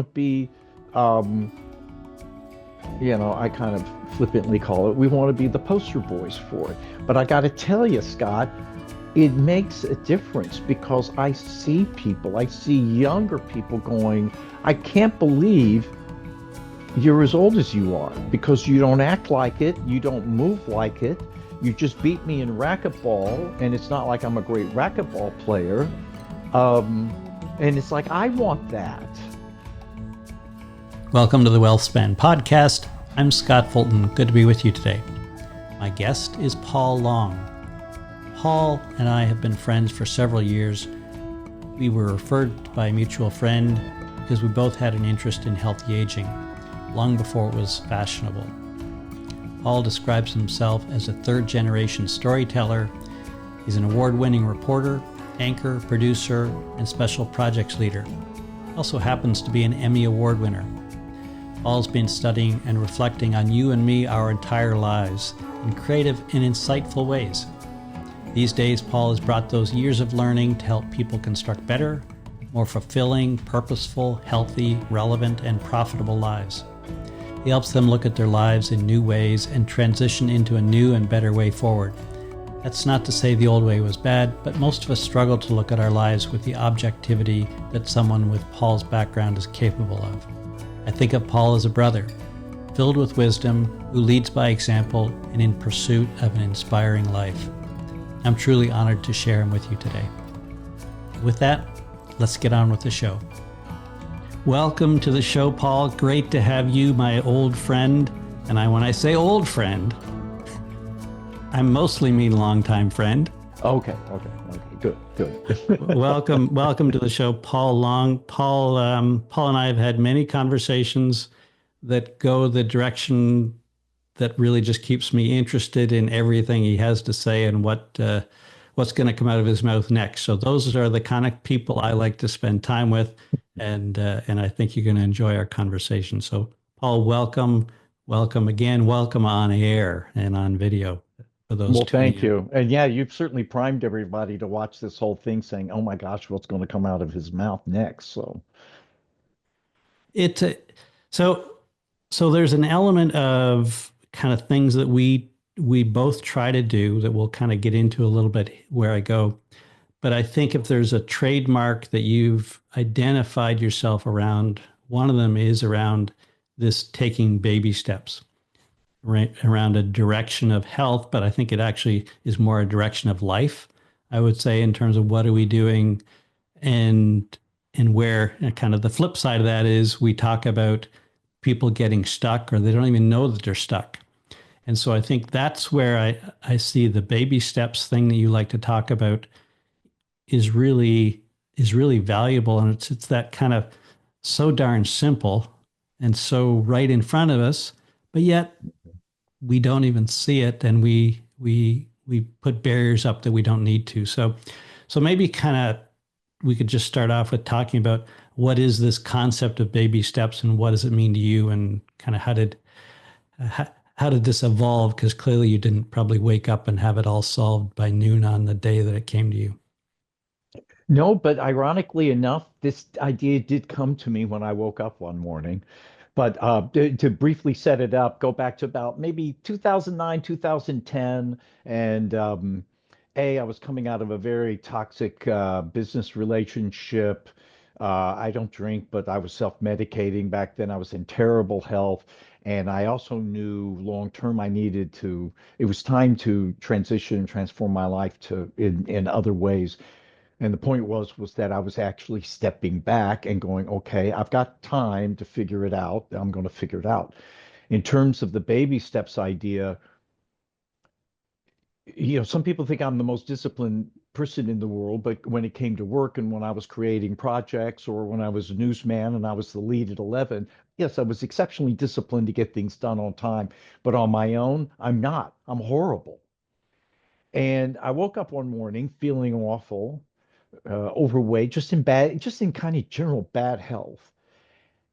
to be, um, I kind of flippantly call it, we want to be the poster boys for it. But I got to tell you, Scott, it makes a difference because I see younger people going, I can't believe you're as old as you are because you don't act like it, you don't move like it. You just beat me in racquetball, and it's not like I'm a great racquetball player. Um, and it's like, I want that. Welcome to the WealthSpan podcast. I'm Scott Fulton. Good to be with you today. My guest is Paul Long. Paul and I have been friends for several years. We were referred by a mutual friend because we both had an interest in healthy aging, long before it was fashionable. Paul describes himself as a third-generation storyteller. He's an award-winning reporter, anchor, producer, and special projects leader. He also happens to be an Emmy Award winner. Paul's been studying and reflecting on you and me our entire lives in creative and insightful ways. These days, Paul has brought those years of learning to help people construct better, more fulfilling, purposeful, healthy, relevant, and profitable lives. He helps them look at their lives in new ways and transition into a new and better way forward. That's not to say the old way was bad, but most of us struggle to look at our lives with the objectivity that someone with Paul's background is capable of. I think of Paul as a brother, filled with wisdom, who leads by example and in pursuit of an inspiring life. I'm truly honored to share him with you today. With that, let's get on with the show. Welcome to the show, Paul. Great to have you, my old friend. And when I say old friend, I mostly mean longtime friend. Okay, good. Welcome to the show, Paul Long. Paul and I have had many conversations that go the direction that really just keeps me interested in everything he has to say and what's going to come out of his mouth next. So those are the kind of people I like to spend time with, and I think you're going to enjoy our conversation. So, Paul, welcome again, welcome on air and on video. For those Well, tuning thank in. you. And yeah, you've certainly primed everybody to watch this whole thing saying, oh my gosh, what's going to come out of his mouth next? So, It so so there's an element of kind of things that we both try to do that we'll kind of get into a little bit where I go. But I think if there's a trademark that you've identified yourself around, one of them is around this taking baby steps, right, around a direction of health, but I think it actually is more a direction of life, I would say, in terms of what are we doing, and where kind of the flip side of that is we talk about people getting stuck or they don't even know that they're stuck. And so I think that's where I see the baby steps thing that you like to talk about is really valuable. And it's that kind of so darn simple and so right in front of us, but yet we don't even see it, and we put barriers up that we don't need to. So maybe kind of we could just start off with talking about what is this concept of baby steps and what does it mean to you, and kind of how did this evolve? Because clearly you didn't probably wake up and have it all solved by noon on the day that it came to you. no, but ironically enough, this idea did come to me when I woke up one morning. But to briefly set it up, go back to about maybe 2009, 2010. And I was coming out of a very toxic business relationship. I don't drink, but I was self-medicating back then. I was in terrible health. And I also knew long term it was time to transition and transform my life in other ways. And the point was that I was actually stepping back and going, okay, I've got time to figure it out. I'm going to figure it out. In terms of the baby steps idea, some people think I'm the most disciplined person in the world, but when it came to work and when I was creating projects or when I was a newsman and I was the lead at 11, yes, I was exceptionally disciplined to get things done on time. But on my own, I'm not. I'm horrible. And I woke up one morning feeling awful, overweight, just in kind of general bad health.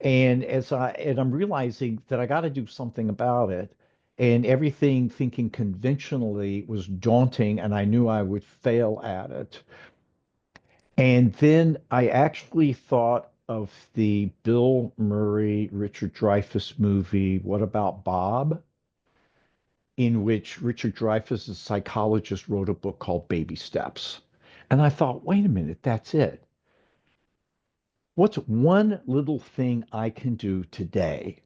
And I'm realizing that I got to do something about it. And everything thinking conventionally was daunting, and I knew I would fail at it. And then I actually thought of the Bill Murray, Richard Dreyfuss movie, What About Bob? In which Richard Dreyfuss, a psychologist, wrote a book called Baby Steps. And I thought, wait a minute, that's it. What's one little thing I can do today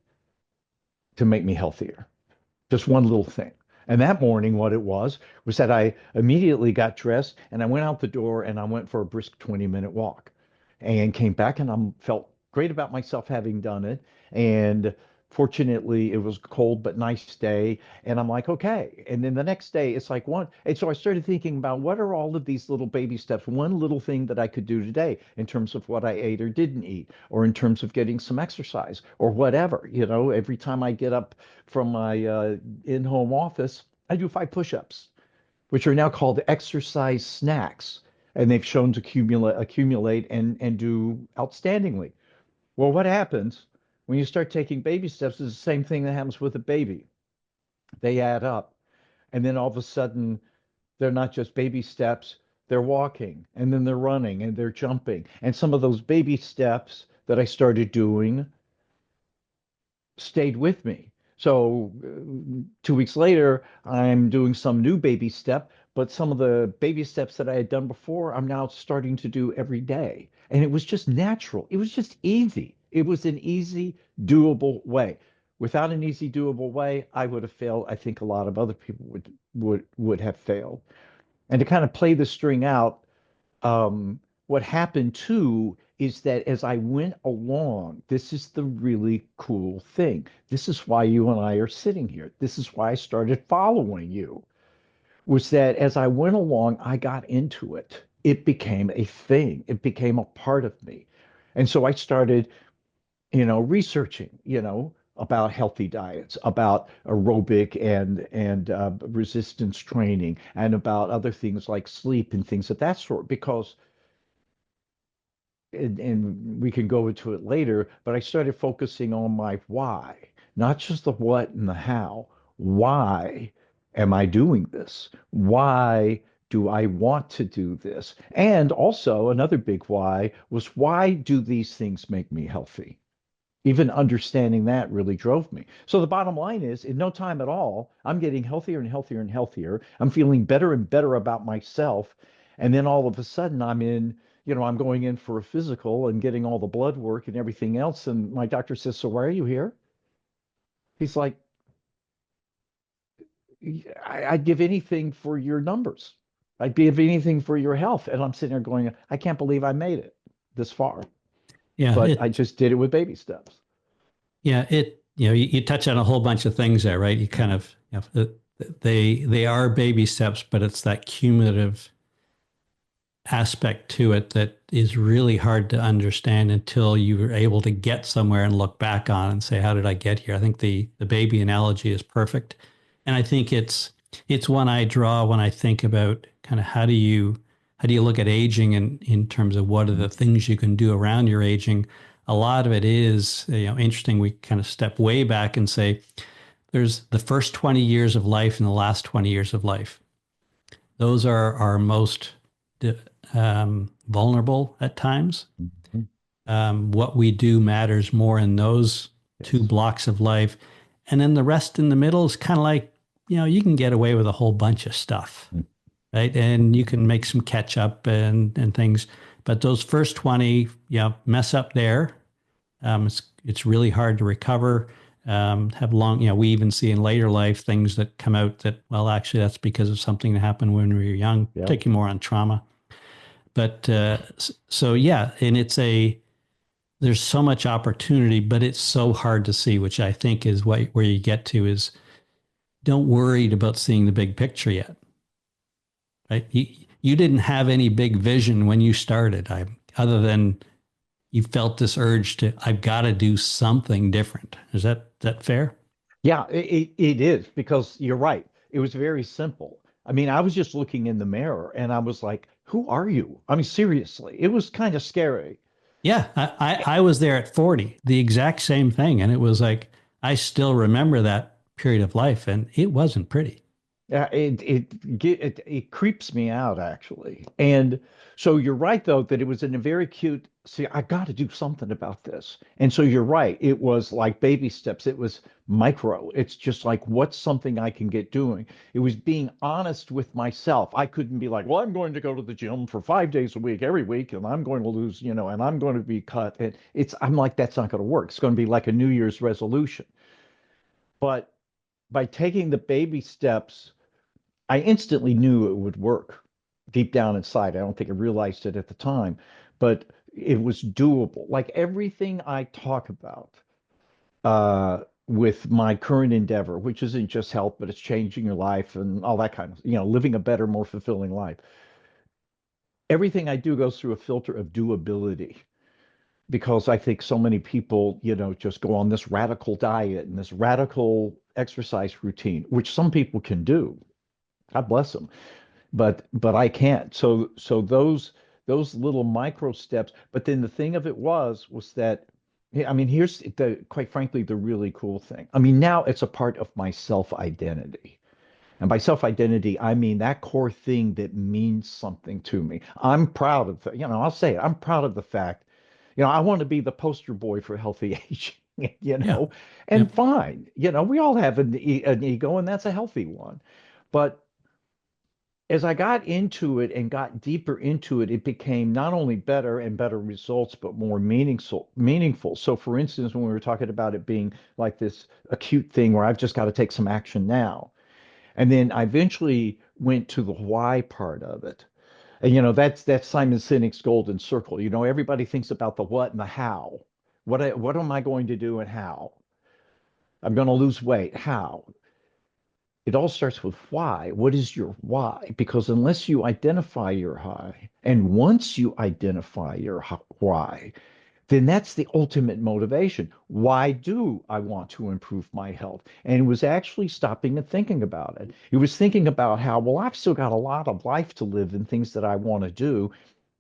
to make me healthier? Just one little thing. And that morning, what it was that I immediately got dressed and I went out the door and I went for a brisk 20-minute walk and came back and I felt great about myself having done it. And fortunately, it was a cold but nice day. And I'm like, okay. And then the next day, it's like one. And so I started thinking about what are all of these little baby steps, one little thing that I could do today in terms of what I ate or didn't eat, or in terms of getting some exercise or whatever. Every time I get up from my in-home office, I do 5 push-ups, which are now called exercise snacks, and they've shown to accumulate and do outstandingly. Well, what happens when you start taking baby steps is the same thing that happens with a baby. They add up, and then all of a sudden, they're not just baby steps, they're walking, and then they're running, and they're jumping. And some of those baby steps that I started doing stayed with me. So 2 weeks later, I'm doing some new baby step, but some of the baby steps that I had done before, I'm now starting to do every day. And it was just natural. It was just easy. It was an easy, doable way. Without an easy, doable way, I would have failed. I think a lot of other people would have failed. And to kind of play the string out, what happened too is that as I went along, this is the really cool thing. This is why you and I are sitting here. This is why I started following you, was that as I went along, I got into it. It became a thing. It became a part of me. And so I started, researching, about healthy diets, about aerobic and resistance training, and about other things like sleep and things of that sort, because and we can go into it later, but I started focusing on my why, not just the what and the how. Why am I doing this? Why do I want to do this? And also, another big why was, why do these things make me healthy? Even understanding that really drove me. So the bottom line is, in no time at all, I'm getting healthier and healthier and healthier. I'm feeling better and better about myself. And then all of a sudden I'm going in for a physical and getting all the blood work and everything else. And my doctor says, so why are you here? He's like, I'd give anything for your numbers. I'd give anything for your health. And I'm sitting there going, I can't believe I made it this far. Yeah, But I just did it with baby steps. you touch on a whole bunch of things there, right? You kind of, they are baby steps, but it's that cumulative aspect to it that is really hard to understand until you are able to get somewhere and look back on and say, how did I get here? I think the baby analogy is perfect. And I think it's one I draw when I think about kind of how do you look at aging in terms of what are the things you can do around your aging. A lot of it is, interesting. We kind of step way back and say there's the first 20 years of life and the last 20 years of life. Those are our most vulnerable at times. Mhm. What we do matters more in those two Yes. blocks of life. And then the rest in the middle is kind of like, you can get away with a whole bunch of stuff, Mm. right? And you can make some catch up and things. But those first 20, mess up there. It's really hard to recover. Have long, we even see in later life things that come out that, well, actually, that's because of something that happened when we were young, Yep. taking more on trauma. But so, yeah, and there's so much opportunity, but it's so hard to see, which I think is where you get to is don't worry about seeing the big picture yet, right? You didn't have any big vision when you started, other than you felt this urge to, I've got to do something different. Is that fair? Yeah, it is, because you're right. It was very simple. I mean, I was just looking in the mirror and I was like, who are you? I mean, seriously, it was kind of scary. Yeah, I was there at 40, the exact same thing. And it was like, I still remember that period of life and it wasn't pretty. Yeah, it creeps me out actually. And so you're right though that it was in a very cute. See, I got to do something about this. And so you're right. It was like baby steps. It was micro. It's just like what's something I can get doing. It was being honest with myself. I couldn't be like, well, I'm going to go to the gym for 5 days a week every week, and I'm going to lose, and I'm going to be cut. And I'm like, that's not going to work. It's going to be like a New Year's resolution. But by taking the baby steps I instantly knew it would work deep down inside. I don't think I realized it at the time, but it was doable. Like everything I talk about with my current endeavor, which isn't just health, but it's changing your life and all that kind of, living a better, more fulfilling life. Everything I do goes through a filter of doability because I think so many people, just go on this radical diet and this radical exercise routine, which some people can do. God bless them, but I can't. So those little micro steps. But then the thing of it was that yeah, I mean, here's the quite frankly the really cool thing. I mean, now it's a part of my self-identity. And by self-identity, I mean that core thing that means something to me. I'm proud of, I'll say it. I'm proud of the fact, I want to be the poster boy for healthy aging, Yeah. and Yep. fine. We all have an ego, and that's a healthy one. But as I got into it and got deeper into it, it became not only better and better results, but more meaningful. Meaningful. So, for instance, when we were talking about it being like this acute thing where I've just got to take some action now, and then I eventually went to the why part of it. And that's Simon Sinek's golden circle. Everybody thinks about the what and the how. What am I going to do and how? I'm going to lose weight. How? It all starts with why. What is your why? Because unless you identify your why, and once you identify your why, then that's the ultimate motivation. Why do I want to improve my health? And it was actually stopping and thinking about it. It was thinking about how, well, I've still got a lot of life to live and things that I want to do.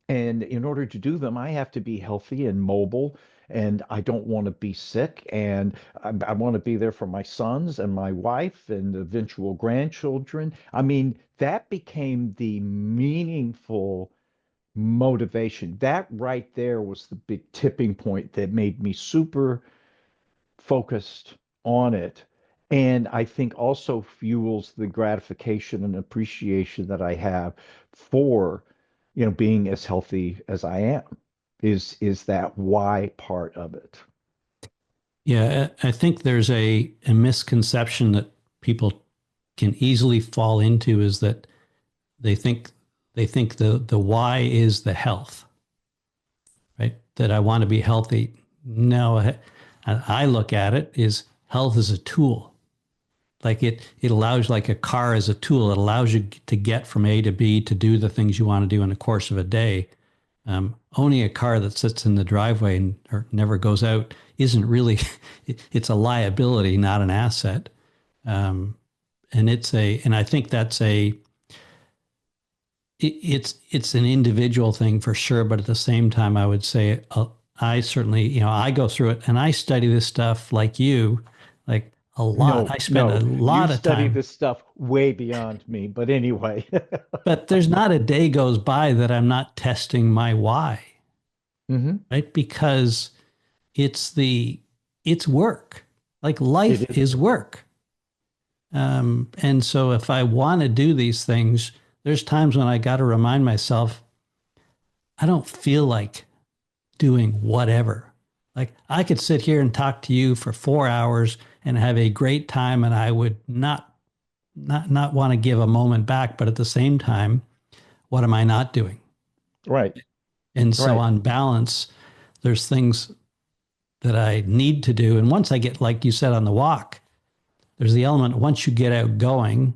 And in order to do them, I have to be healthy and mobile, and I don't want to be sick. And I want to be there for my sons and my wife and eventual grandchildren. I mean, that became the meaningful motivation. That right there was the big tipping point that made me super focused on it. And I think also fuels the gratification and appreciation that I have for, being as healthy as I am is that why part of it. Yeah, I think there's a misconception that people can easily fall into is that they think they think the why is the health, right? That I want to be healthy. No, I look at it is health is a tool. Like it allows like a car as a tool. It allows you to get from A to B to do the things you want to do in the course of a day. Owning a car that sits in the driveway and or never goes out isn't really. It's a liability, not an asset. Um, and I think that's it's an individual thing for sure. But at the same time, I would say I certainly, I go through it and I study this stuff like you, like a lot. No, I spend a no, you lot of study time, this stuff way beyond me. But anyway, but there's not a day goes by that I'm not testing my why, hmm right? Because it's the it's work. Like it life is is work. work. And so if I want to do these things, there's times when I got to remind myself, I don't feel like doing whatever. Like I could sit here and talk to you for 4 hours and have a great time, and I would not want to give a moment back. But at the same time, what am I not doing? Right, And so right. on balance, there's things that I need to do. And once I get, like you said, on the walk, there's the element once you get out going,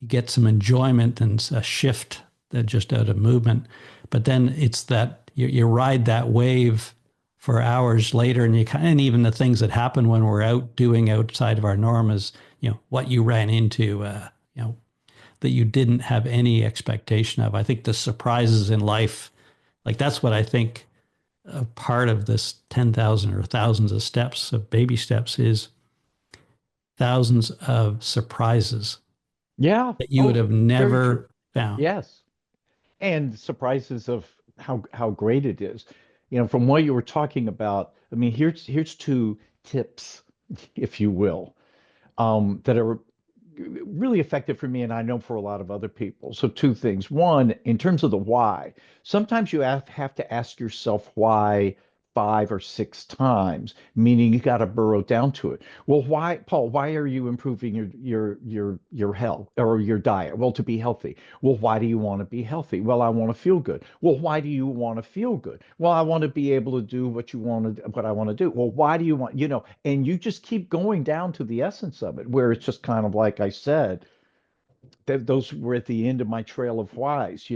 you get some enjoyment and a shift that just out of movement. But then it's that you ride that wave for hours later, and you kind of, and even the things that happen when we're out doing outside of our norm is, what you ran into, that you didn't have any expectation of. I think the surprises in life, like that's what I think a part of this 10,000 or thousands of steps of baby steps is thousands of surprises Yeah. that you would Oh, have very true. never found. Yes. And surprises of how great it is. From what you were talking about, I mean, here's two tips, if you will, that are really effective for me, and I know for a lot of other people. So two things. One, in terms of the why, sometimes you have to ask yourself why 5 or 6 times, meaning you got to burrow down to it. Well, why, Paul, why are you improving your health or your diet? Well, to be healthy. Well, why do you want to be healthy? Well, I want to feel good. Well, why do you want to feel good? Well, I want to be able to do what I want to do. Well, why do you want, and you just keep going down to the essence of it, where it's just kind of like I said, those were at the end of my trail of whys,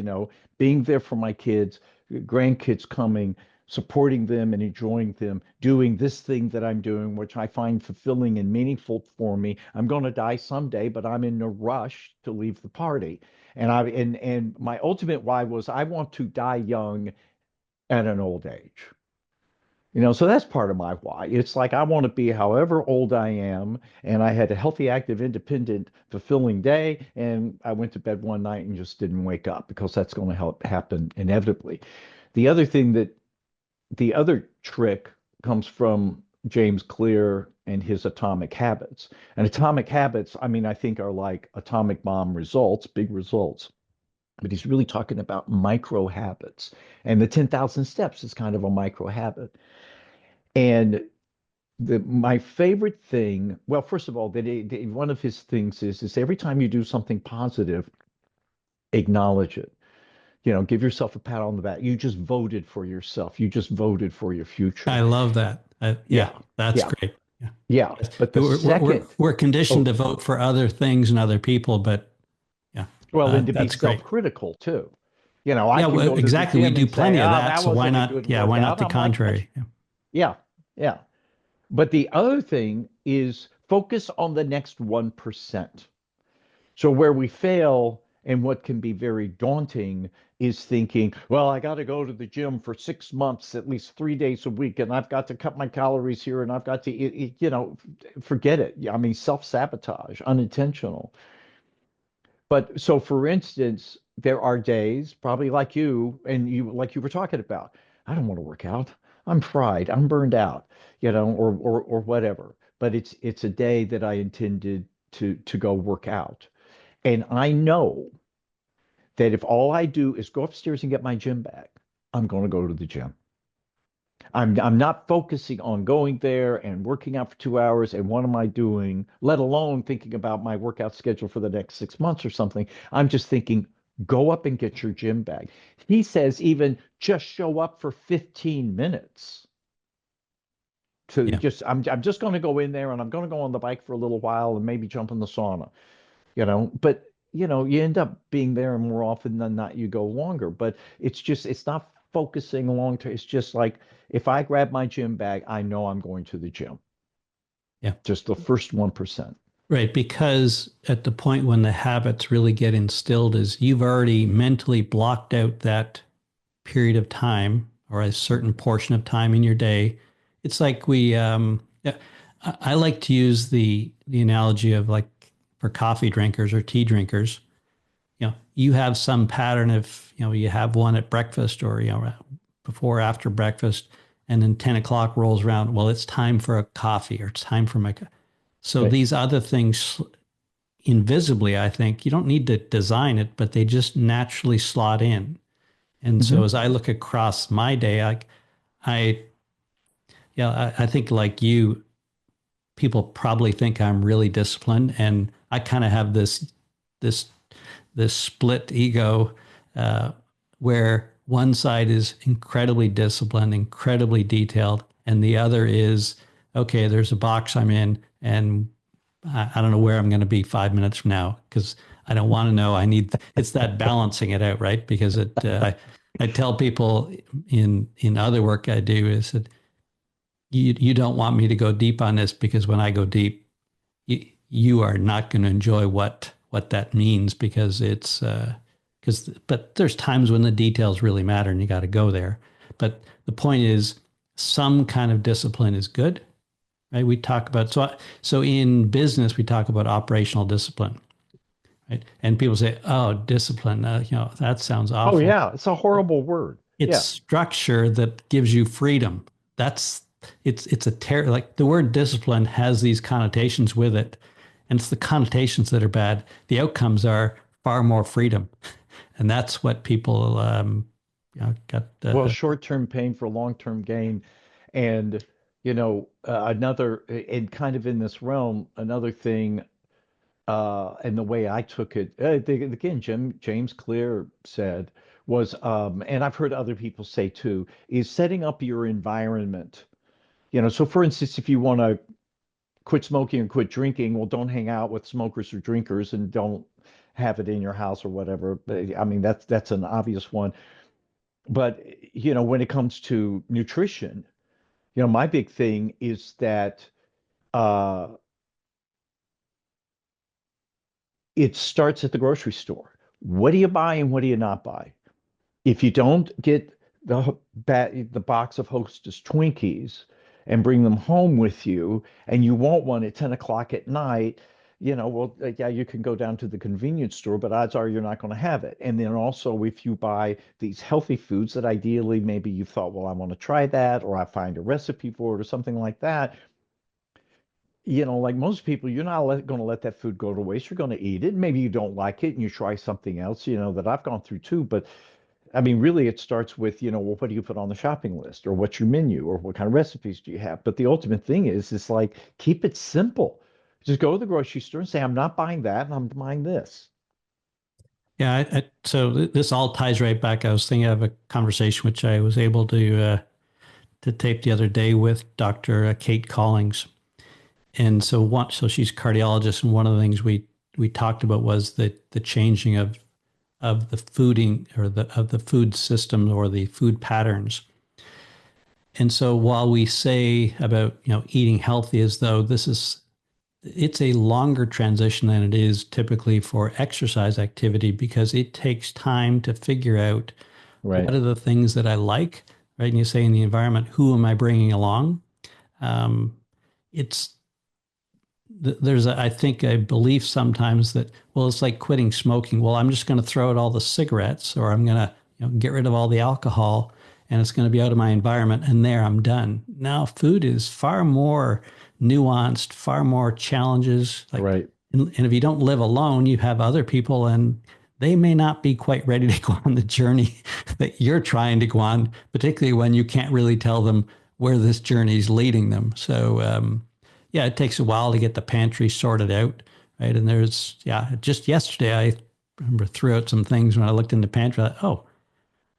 being there for my kids, grandkids coming, supporting them and enjoying them, doing this thing that I'm doing, which I find fulfilling and meaningful for me. I'm going to die someday, but I'm in a rush to leave the party. And my ultimate why was I want to die young at an old age. So that's part of my why. It's like I want to be however old I am, and I had a healthy, active, independent, fulfilling day, and I went to bed one night and just didn't wake up because that's going to help happen inevitably. The other thing that the other trick comes from James Clear and his atomic habits. And atomic habits, I mean, I think are like atomic bomb results, big results. But he's really talking about micro habits. And the 10,000 steps is kind of a micro habit. And my favorite thing, well, first of all, one of his things is every time you do something positive, acknowledge it. Give yourself a pat on the back. You just voted for yourself. You just voted for your I future. love that. Yeah, Yeah, that's yeah, great. Yeah. yeah. Yes. But the We're second, we're conditioned oh, to vote for other things and other people, but yeah, well, and to be that's great. self-critical too. I Yeah, can well, go to the exactly. We gym do and say, plenty of "Oh, that, that so why wasn't a not? good Yeah, why not workout." the I'm like, "But contrary? Yeah. yeah, yeah." But the other thing is focus on the next 1%. So where we fail and what can be very daunting is thinking, well, I got to go to the gym for 6 months, at least 3 days a week, and I've got to cut my calories here, and I've got to, forget it. I mean, self-sabotage, unintentional. But so, for instance, there are days, probably like you were talking about. I don't want to work out. I'm fried. I'm burned out, or whatever. But it's a day that I intended to go work out. And I know that if all I do is go upstairs and get my gym bag, I'm going to go to the gym. I'm not focusing on going there and working out for 2 hours and what am I doing, let alone thinking about my workout schedule for the next 6 months or something. I'm just thinking, go up and get your gym bag. He says even just show up for 15 minutes to Yeah. I'm just going to go in there and I'm going to go on the bike for a little while and maybe jump in the sauna. But you end up being there more often than not, you go longer, but it's not focusing long term. It's just like if I grab my gym bag, I know I'm going to the gym, Yeah. just the first 1%. Right. Because at the point when the habits really get instilled is you've already mentally blocked out that period of time or a certain portion of time in your day. It's like yeah, I like to use the analogy of like for coffee drinkers or tea drinkers. You have some pattern of, you have one at breakfast or, before, after breakfast, and then 10 o'clock rolls around. Well, it's time for a coffee or it's time for so Right. these other things invisibly, I think you don't need to design it, but they just naturally slot in. And so Hmm. as I look across my day, I yeah, I think like you, people probably think I'm really disciplined, and I kind of have this this split ego uh, where one side is incredibly disciplined, incredibly detailed, and the other is okay. There's a box I'm in, and I don't know where I'm going to be 5 minutes from now because I don't want to know. It's that balancing it out, right? Because I tell people in other work I do is that you don't want me to go deep on this because when I go deep, you are not going to enjoy what that means because it's because but there's times when the details really matter and you got to go there. But the point is some kind of discipline is good right? We talk about so in business we talk about operational discipline, right? And people say, "Oh, discipline, that sounds Oh awful." yeah, it's a horrible word. It's Yeah, structure that gives you freedom. That's it's a like the word discipline has these connotations with it, and it's the connotations that are bad. The outcomes are far more freedom, and that's what people got. well, short-term pain for long-term gain, and another, and kind of in this realm, another thing, and the way I took it, again, James Clear said was, and I've heard other people say too, is setting up your environment. So for instance, if you want to quit smoking and quit drinking, well, don't hang out with smokers or drinkers and don't have it in your house or whatever. I mean, that's an obvious one. But when it comes to nutrition, my big thing is that uh, it starts at the grocery store. What do you buy and what do you not buy? If you don't get the box of Hostess Twinkies and bring them home with you, and you want one at 10 o'clock at night, well, yeah, you can go down to the convenience store, but odds are you're not going to have it. And then also, if you buy these healthy foods that ideally maybe you thought, well, I want to try that, or I find a recipe for it, or something like that, like most people, you're not going to let that food go to waste. You're going to eat it. Maybe you don't like it and you try something else, that I've gone through too. But I mean, really, it starts with, well, what do you put on the shopping list, or what's your menu, or what kind of recipes do you have? But the ultimate thing is like, keep it simple. Just go to the grocery store and say, I'm not buying that, and I'm buying this. Yeah, so this all ties right back. I was thinking of a conversation which I was able to tape the other day with Dr. Kate Collings, and so she's a cardiologist, and one of the things we talked about was the changing of the fooding or the food system or the food patterns. And so while we say about eating healthy as though it's a longer transition than it is typically for exercise activity because it takes time to figure out Right. what are the things that I like, right? And you say in the environment, who am I bringing along? Um, it's there's I think a belief sometimes that, well, it's like quitting smoking. Well, I'm just going to throw out all the cigarettes, or I'm going to get rid of all the alcohol, and it's going to be out of my environment, and there I'm done. Now food is far more nuanced, far more challenges. Like, Right. and if you don't live alone, you have other people, and they may not be quite ready to go on the journey that you're trying to go on, particularly when you can't really tell them where this journey is leading them. So yeah, it takes a while to get the pantry sorted out, right? And just yesterday I remember threw out some things when I looked in the pantry. Like, oh,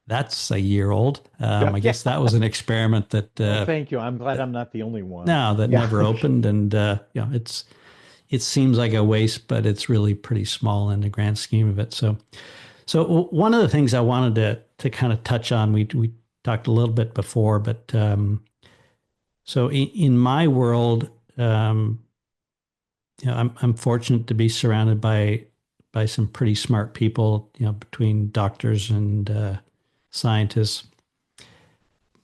that's a year old. Yeah. I Yeah. guess that was an experiment that Well, thank you. I'm glad I'm not the only one. no, that Yeah. never opened, and it seems like a waste, but it's really pretty small in the grand scheme of it. So one of the things I wanted to kind of touch on, we talked a little bit before, but so in my world, um, I'm fortunate to be surrounded by some pretty smart people, between doctors and scientists.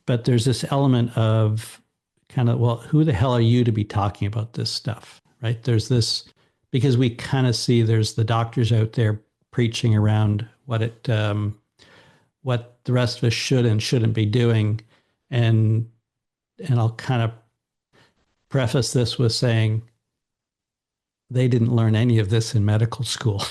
But there's this element of kind of, well, who the hell are you to be talking about this stuff, right? There's this because we kind of see there's the doctors out there preaching around what the rest of us should and shouldn't be doing, and I'll kind of preface this with saying they didn't learn any of this in medical school,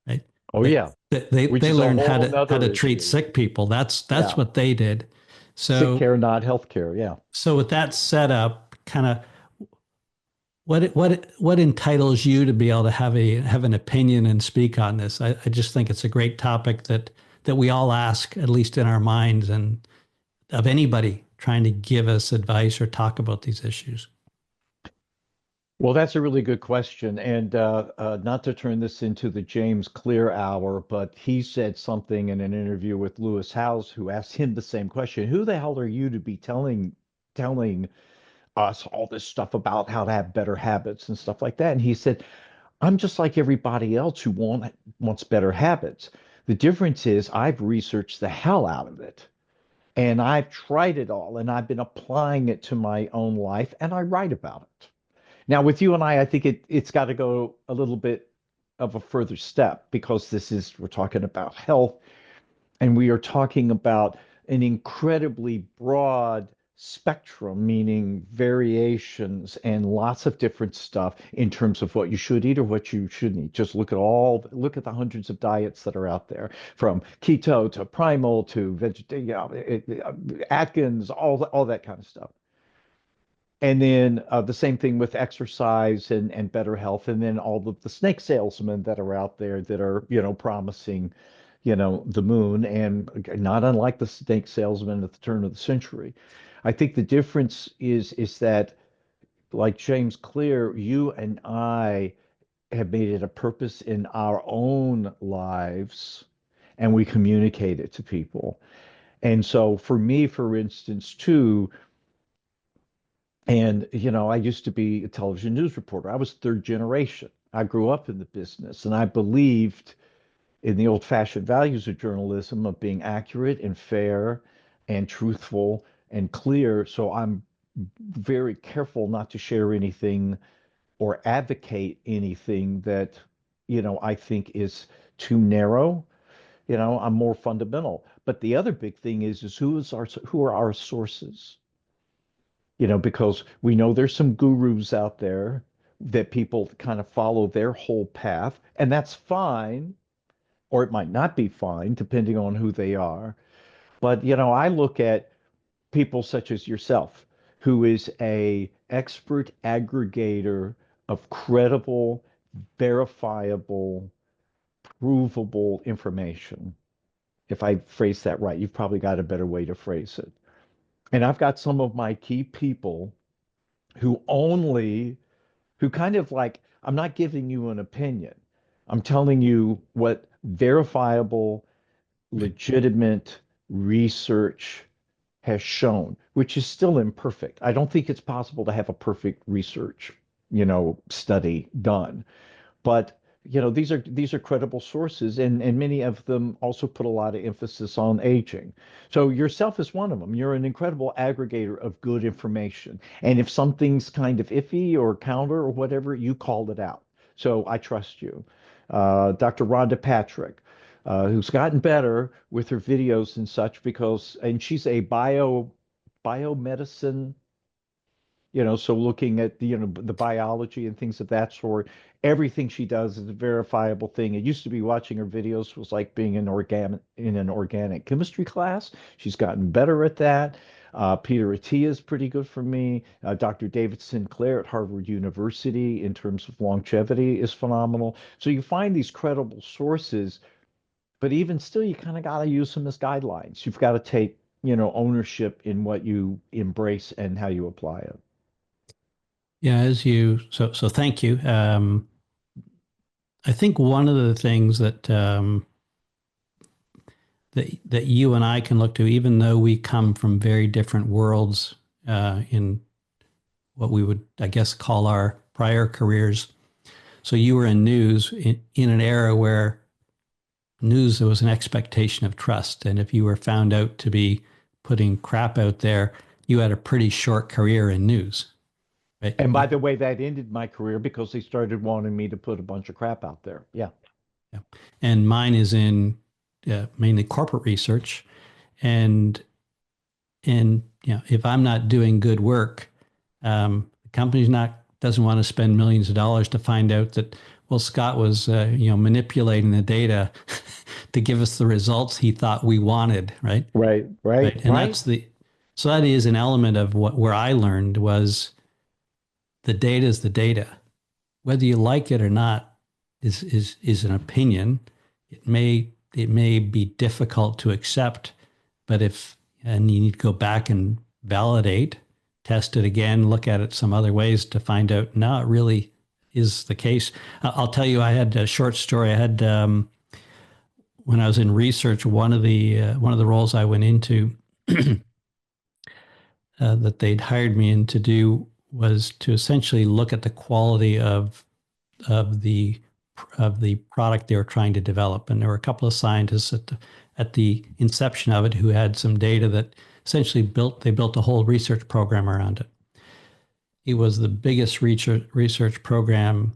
right? Oh, They yeah. Which they is a learned whole how nother to treat issue. sick people. That's Yeah. what they did. Sick So care, not health care. Yeah. with that setup, kind of what entitles you to be able to have an opinion and speak on this? I just think it's a great topic that we all ask, at least in our minds, and of anybody trying to give us advice or talk about these issues. Well, that's a really good question. And not to turn this into the James Clear hour, but he said something in an interview with Lewis Howes, who asked him the same question. Who the hell are you to be telling us all this stuff about how to have better habits and stuff like that? And he said, I'm just like everybody else who wants better habits. The difference is I've researched the hell out of it. And I've tried it all and I've been applying it to my own life and I write about it. Now, with you and I think it's got to go a little bit of a further step because we're talking about health and we are talking about an incredibly broad spectrum, meaning variations and lots of different stuff in terms of what you should eat or what you shouldn't eat. Just look at the hundreds of diets that are out there, from keto to primal to vegetarian, Atkins, all that kind of stuff. And then the same thing with exercise and better health. And then all of the snake salesmen that are out there that are, promising, the moon and not unlike the snake salesman at the turn of the century. I think the difference is that, like James Clear, you and I have made it a purpose in our own lives and we communicate it to people. And so for me, for instance, too, and, I used to be a television news reporter. I was third generation. I grew up in the business and I believed in the old-fashioned values of journalism of being accurate and fair and truthful and clear. So I'm very careful not to share anything or advocate anything that, I think is too narrow. I'm more fundamental. But the other big thing is who are our sources? Because we know there's some gurus out there that people kind of follow their whole path, and that's fine, or it might not be fine, depending on who they are. But, I look at people such as yourself, who is a expert aggregator of credible, verifiable, provable information. If I phrase that right, you've probably got a better way to phrase it. And I've got some of my key people who only who kind of like, I'm not giving you an opinion. I'm telling you what verifiable, legitimate research has shown, which is still imperfect. I don't think it's possible to have a perfect research, study done. But these are credible sources, and many of them also put a lot of emphasis on aging. So yourself is one of them. You're an incredible aggregator of good information. And if something's kind of iffy or counter or whatever, you called it out. So I trust you. Dr. Rhonda Patrick, who's gotten better with her videos and such and she's a biomedicine, so looking at the biology and things of that sort. Everything she does is a verifiable thing. It used to be watching her videos was like being in an organic chemistry class. She's gotten better at that. Peter Attia is pretty good for me. Dr. David Sinclair at Harvard University in terms of longevity is phenomenal. So you find these credible sources, but even still, you kind of got to use them as guidelines. You've got to take, ownership in what you embrace and how you apply it. Yeah, so thank you. I think one of the things that you and I can look to, even though we come from very different worlds in what we would, I guess, call our prior careers. So you were in news in an era where news, there was an expectation of trust. And if you were found out to be putting crap out there, you had a pretty short career in news. Right? And by the way, that ended my career because they started wanting me to put a bunch of crap out there. Yeah. Yeah. And mine is in mainly corporate research. And if I'm not doing good work, the company's not doesn't want to spend millions of dollars to find out that, well, Scott was manipulating the data to give us the results he thought we wanted, right? Right. And so that is an element of where I learned was the data is the data. Whether you like it or not is an opinion. It may be difficult to accept, but and you need to go back and validate, test it again, look at it some other ways to find out, no, it really is the case. I'll tell you, I had a short story. I had when I was in research, one of the roles I went into that they'd hired me in to do was to essentially look at the quality of the the product they were trying to develop. And there were a couple of scientists at the inception of it who had some data that essentially built a whole research program around it. It was the biggest research program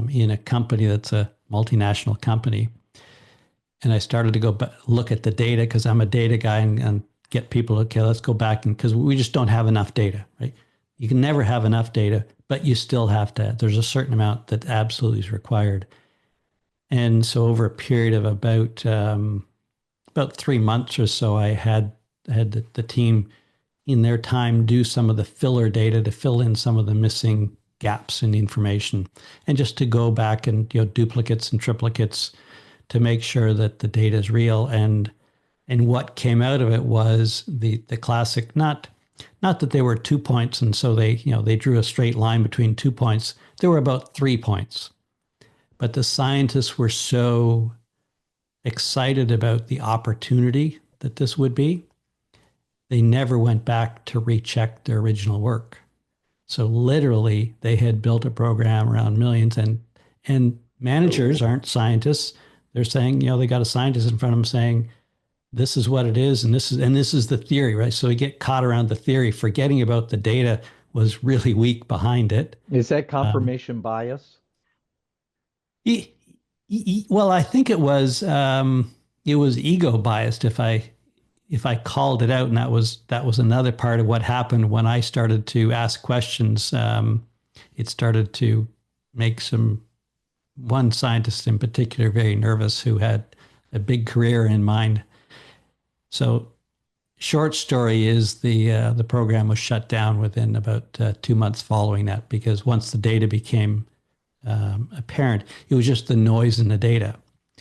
in a company that's a multinational company. And I started to look at the data because I'm a data guy and get people, okay, let's go back, and because we just don't have enough data, right? You can never have enough data, but you still have to, there's a certain amount that absolutely is required. And so over a period of about 3 months or so, I had the team in their time do some of the filler data to fill in some of the missing gaps in the information, and just to go back and duplicates and triplicates to make sure that the data is real. And what came out of it was the classic, not that they were 2 points and so they drew a straight line between 2 points. There were about 3 points, but the scientists were so excited about the opportunity that this would be, they never went back to recheck their original work. So literally, they had built a program around millions, and managers aren't scientists. They're saying, they got a scientist in front of them saying, this is what it is, and this is the theory, right? So we get caught around the theory, forgetting about the data was really weak behind it. Is that Um, confirmation bias? well, I think it was ego biased if I called it out, and that was another part of what happened when I started to ask questions. It started to make one scientist in particular very nervous who had a big career in mind. So, short story is the program was shut down within about 2 months following that, because once the data became apparent, it was just the noise in the data.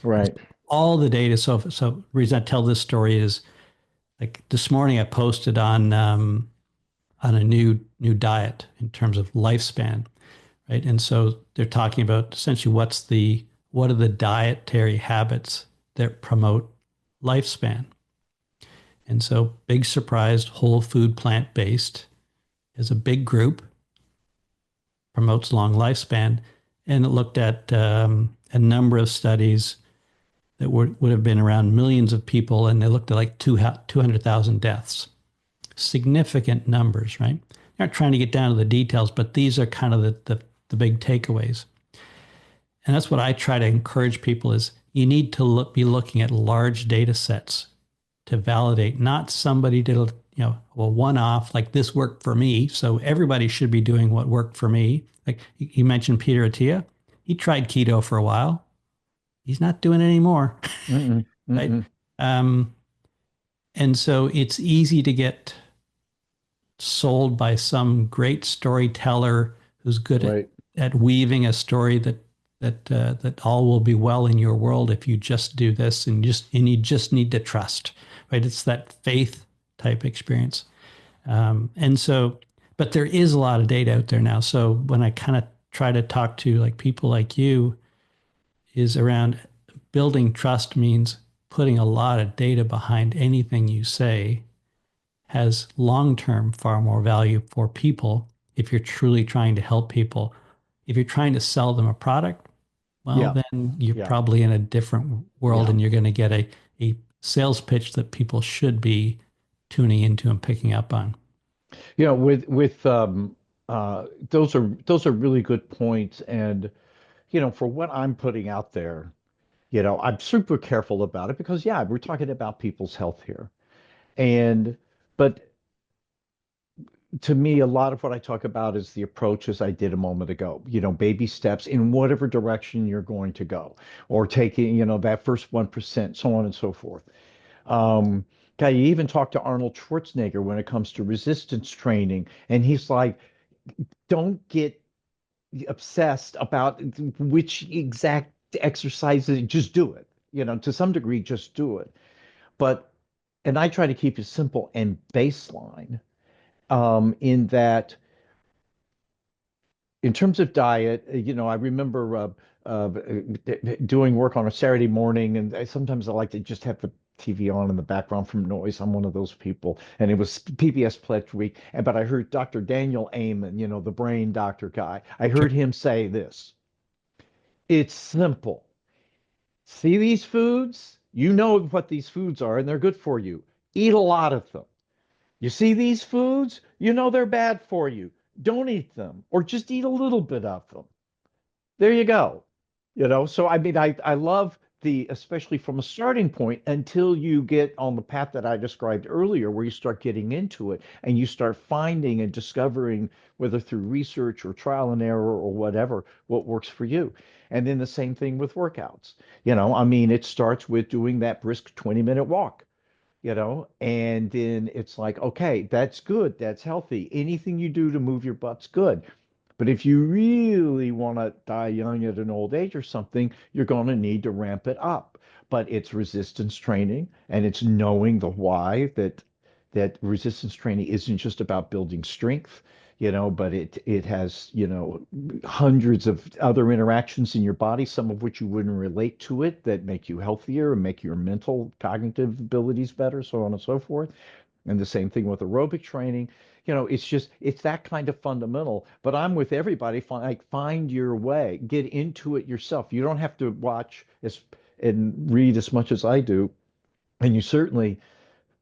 Right. All the data. So the reason I tell this story is, like, this morning I posted on a new diet in terms of lifespan, right? And so they're talking about essentially what are the dietary habits that promote lifespan. And so, big surprise, whole food, plant-based is a big group, promotes long lifespan. And it looked at a number of studies that would have been around millions of people, and they looked at like 200,000 deaths. Significant numbers, right? Not trying to get down to the details, but these are kind of the big takeaways. And that's what I try to encourage people is you need to be looking at large data sets to validate, not somebody did a one-off, like this worked for me, so everybody should be doing what worked for me. Like you mentioned Peter Attia, he tried keto for a while. He's not doing it anymore, Mm-mm, right? mm-mm. Um, and so it's easy to get sold by some great storyteller who's good Right. at weaving a story that all will be well in your world if you just do this, and you just need to trust, right? It's that faith type experience. And so, but there is a lot of data out there now. So when I kind of try to talk to like people like you, is around building trust means putting a lot of data behind anything you say has long term far more value for people if you're truly trying to help people. If you're trying to sell them a product, well, Yeah. then you're Yeah. probably in a different world, Yeah. and you're going to get a sales pitch that people should be tuning into and picking up on. Those are really good points. And for what I'm putting out there, I'm super careful about it because, yeah, we're talking about people's health here. And, but to me, a lot of what I talk about is the approach, as I did a moment ago, baby steps in whatever direction you're going to go, or taking, that first 1%, so on and so forth. Um, God, you even talk to Arnold Schwarzenegger when it comes to resistance training, and he's like, don't get obsessed about which exact exercises, just do it. To some degree, just do it. But, and I try to keep it simple and baseline, in that, in terms of diet, I remember doing work on a Saturday morning, and sometimes I like to just have the TV on in the background from noise. I'm one of those people, and it was PBS Pledge Week, but I heard Dr. Daniel Amen, the brain doctor guy. I Sure. heard him say this: It's simple. See these foods? You know what these foods are, and they're good for you. Eat a lot of them. You see these foods? You know they're bad for you. Don't eat them, or just eat a little bit of them. There you go. So I mean, I love the, especially from a starting point until you get on the path that I described earlier, where you start getting into it and you start finding and discovering, whether through research or trial and error or whatever, what works for you. And then the same thing with workouts. I mean, it starts with doing that brisk 20-minute walk. And then it's like, okay, that's good, that's healthy. Anything you do to move your butt's good. But if you really want to die young at an old age or something, you're going to need to ramp it up. But it's resistance training, and it's knowing the why, that resistance training isn't just about building strength, but it has, hundreds of other interactions in your body, some of which you wouldn't relate to it, that make you healthier and make your mental cognitive abilities better, so on and so forth. And the same thing with aerobic training. It's that kind of fundamental. But I'm with everybody. Find your way, get into it yourself. You don't have to watch and read as much as I do. And you certainly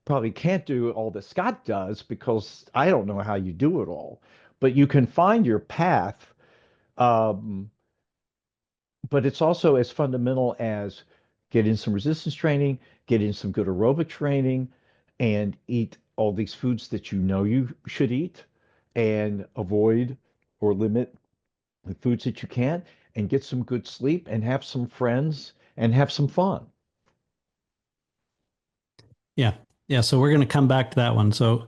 probably can't do all that Scott does, because I don't know how you do it all. But you can find your path. Um, but it's also as fundamental as get in some resistance training, get in some good aerobic training, and eat all these foods that you know you should eat, and avoid or limit the foods that you can't, and get some good sleep and have some friends and have some fun. Yeah. Yeah. So we're going to come back to that one. So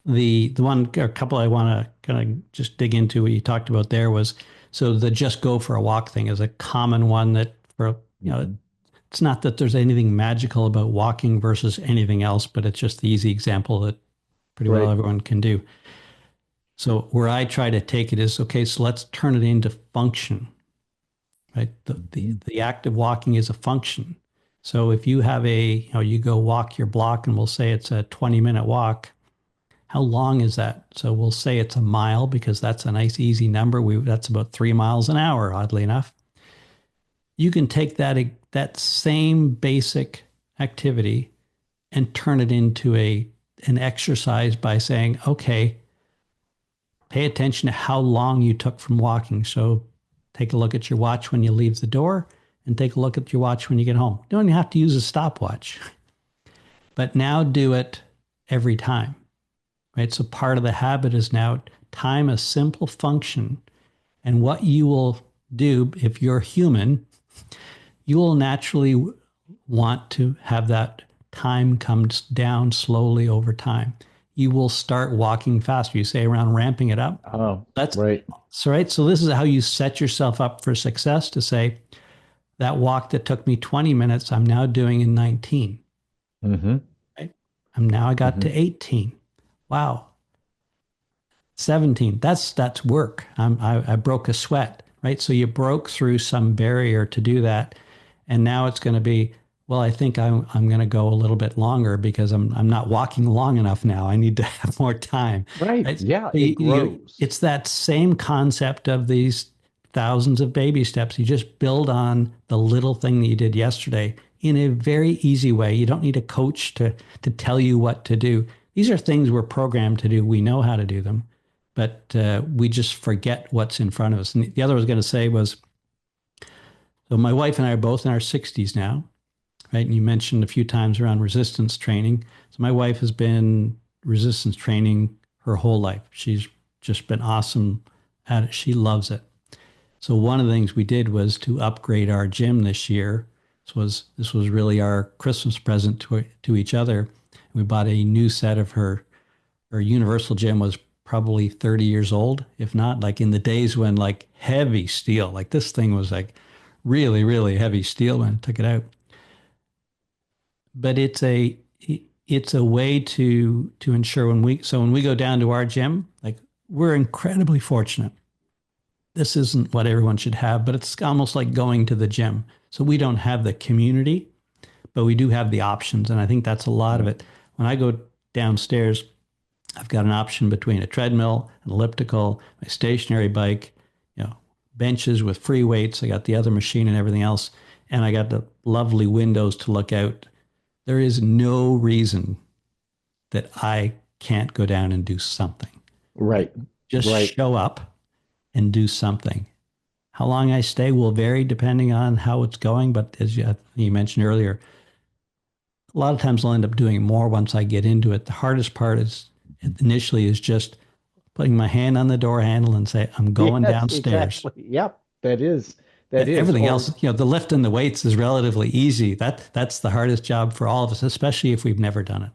the one or couple I want to kind of just dig into what you talked about there was, so the just go for a walk thing is a common one that Mhm. it's not that there's anything magical about walking versus anything else, but it's just the easy example that pretty well Right. everyone can do. So where I try to take it is, okay, so let's turn it into function, right? Mhm. The act of walking is a function. So if you have you go walk your block and we'll say it's a 20-minute walk, how long is that? So we'll say it's a mile because that's a nice easy number. That's about 3 miles an hour, oddly enough. You can take that same basic activity and turn it into an exercise by saying, okay, pay attention to how long you took from walking. So take a look at your watch when you leave the door and take a look at your watch when you get home. You don't even have to use a stopwatch, but now do it every time, right? So part of the habit is now time a simple function. And what you will do if you're human, you will naturally want to have that time comes down slowly over time. You will start walking faster. You say around ramping it up. Oh, That's right. so right. So this is how you set yourself up for success to say that walk that took me 20 minutes, I'm now doing in 19. Hmm. Right. I got to Hmm. 18. Wow. 17. That's work. I broke a sweat, right? So you broke through some barrier to do that. And now it's going to be, well, I think I'm going to go a little bit longer because I'm not walking long enough now. I need to have more time, Right. right? Yeah, So it grows. it's that same concept of these thousands of baby steps. You just build on the little thing that you did yesterday in a very easy way. You don't need a coach to tell you what to do. These are things we're programmed to do. We know how to do them, but we just forget what's in front of us. And the other I was going to say was, so my wife and I are both in our 60s now, right? And you mentioned a few times around resistance training. So my wife has been resistance training her whole life. She's just been awesome at it. She loves it. So one of the things we did was to upgrade our gym this year. This was really our Christmas present to each other. We bought a new set of her universal gym was probably 30 years old, if not like in the days when like heavy steel, like this thing was like really, really heavy steel when I took it out. But it's a way to ensure when we go down to our gym, like we're incredibly fortunate. This isn't what everyone should have, but it's almost like going to the gym. So we don't have the community, but we do have the options. And I think that's a lot of Mm. it. When I go downstairs, I've got an option between a treadmill, an elliptical, my stationary bike, you know, benches with free weights. I got the other machine and everything else. And I got the lovely windows to look out. There is no reason that I can't go down and do something. Like Right. just Right. show up and do something. How long I stay will vary depending on how it's going. But as you mentioned earlier, a lot of times I'll end up doing more once I get into it. The hardest part is initially is just putting my hand on the door handle and say, I'm going Yes, downstairs. exactly. Yep. That is. Everything Or else, the lift and the weights is relatively easy. That's the hardest job for all of us, especially if we've never done it.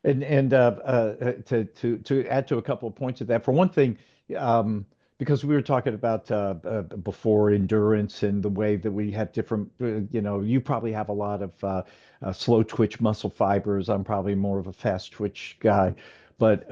to add to a couple of points of that, for one thing, um, because we were talking about before endurance and the way that we have different, you probably have a lot of slow twitch muscle fibers. I'm probably more of a fast twitch guy. But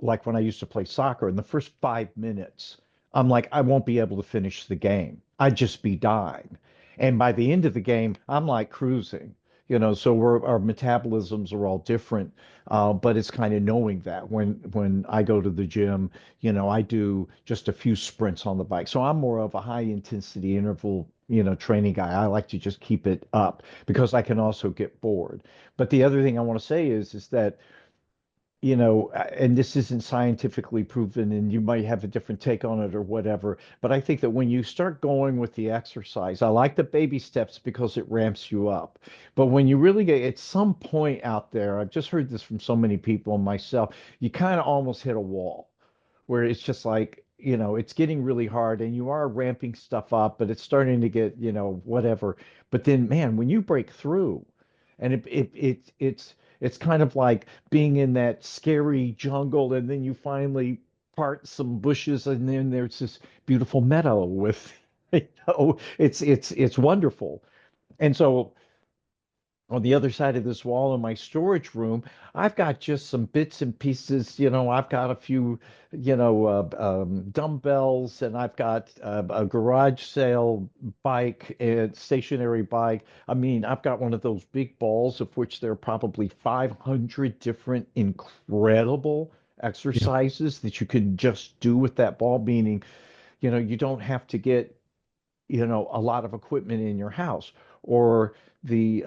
like when I used to play soccer, in the first 5 minutes, I'm like, I won't be able to finish the game. I'd just be dying. And by the end of the game, I'm like cruising. So our metabolisms are all different, but it's kind of knowing that when I go to the gym, I do just a few sprints on the bike. So I'm more of a high intensity interval, training guy. I like to just keep it up because I can also get bored. But the other thing I want to say is that and this isn't scientifically proven, and you might have a different take on it or whatever, but I think that when you start going with the exercise, I like the baby steps because it ramps you up. But when you really get at some point out there, I've just heard this from so many people and myself, you kind of almost hit a wall where it's just like, it's getting really hard and you are ramping stuff up, but it's starting to get, whatever. But then, man, when you break through, and it's kind of like being in that scary jungle, and then you finally part some bushes, and then there's this beautiful meadow with, it's wonderful. And so on the other side of this wall in my storage room, I've got just some bits and pieces. I've got a few, dumbbells, and I've got a garage sale bike and stationary bike. I mean, I've got one of those big balls of which there are probably 500 different incredible Yeah. exercises that you can just do with that ball, meaning, you don't have to get a lot of equipment in your house, or the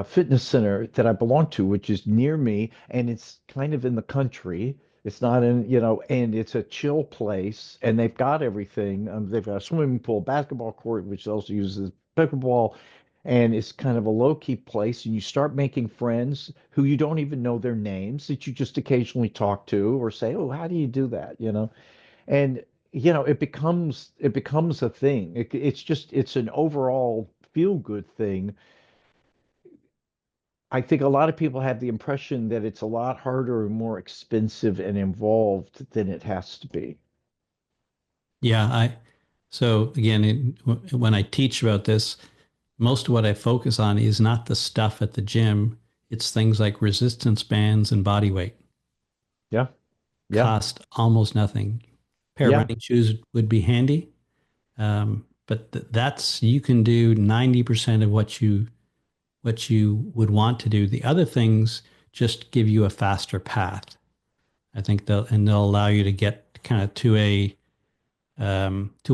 fitness center that I belong to, which is near me, and it's kind of in the country. It's not in, and it's a chill place, and they've got everything. They've got a swimming pool, basketball court, which also uses pickleball, and it's kind of a low-key place. And you start making friends who you don't even know their names, that you just occasionally talk to or say, "Oh, how do you do that?" And it becomes a thing. It's an overall feel good thing. I think a lot of people have the impression that it's a lot harder and more expensive and involved than it has to be. Yeah. So again, when I teach about this, most of what I focus on is not the stuff at the gym. It's things like resistance bands and body weight. Yeah, yeah, Cost almost nothing. Pair of yeah, running shoes would be handy. But that's you can do 90% of what you would want to do. The other things just give you a faster path. I think they'll allow you to get kind of to a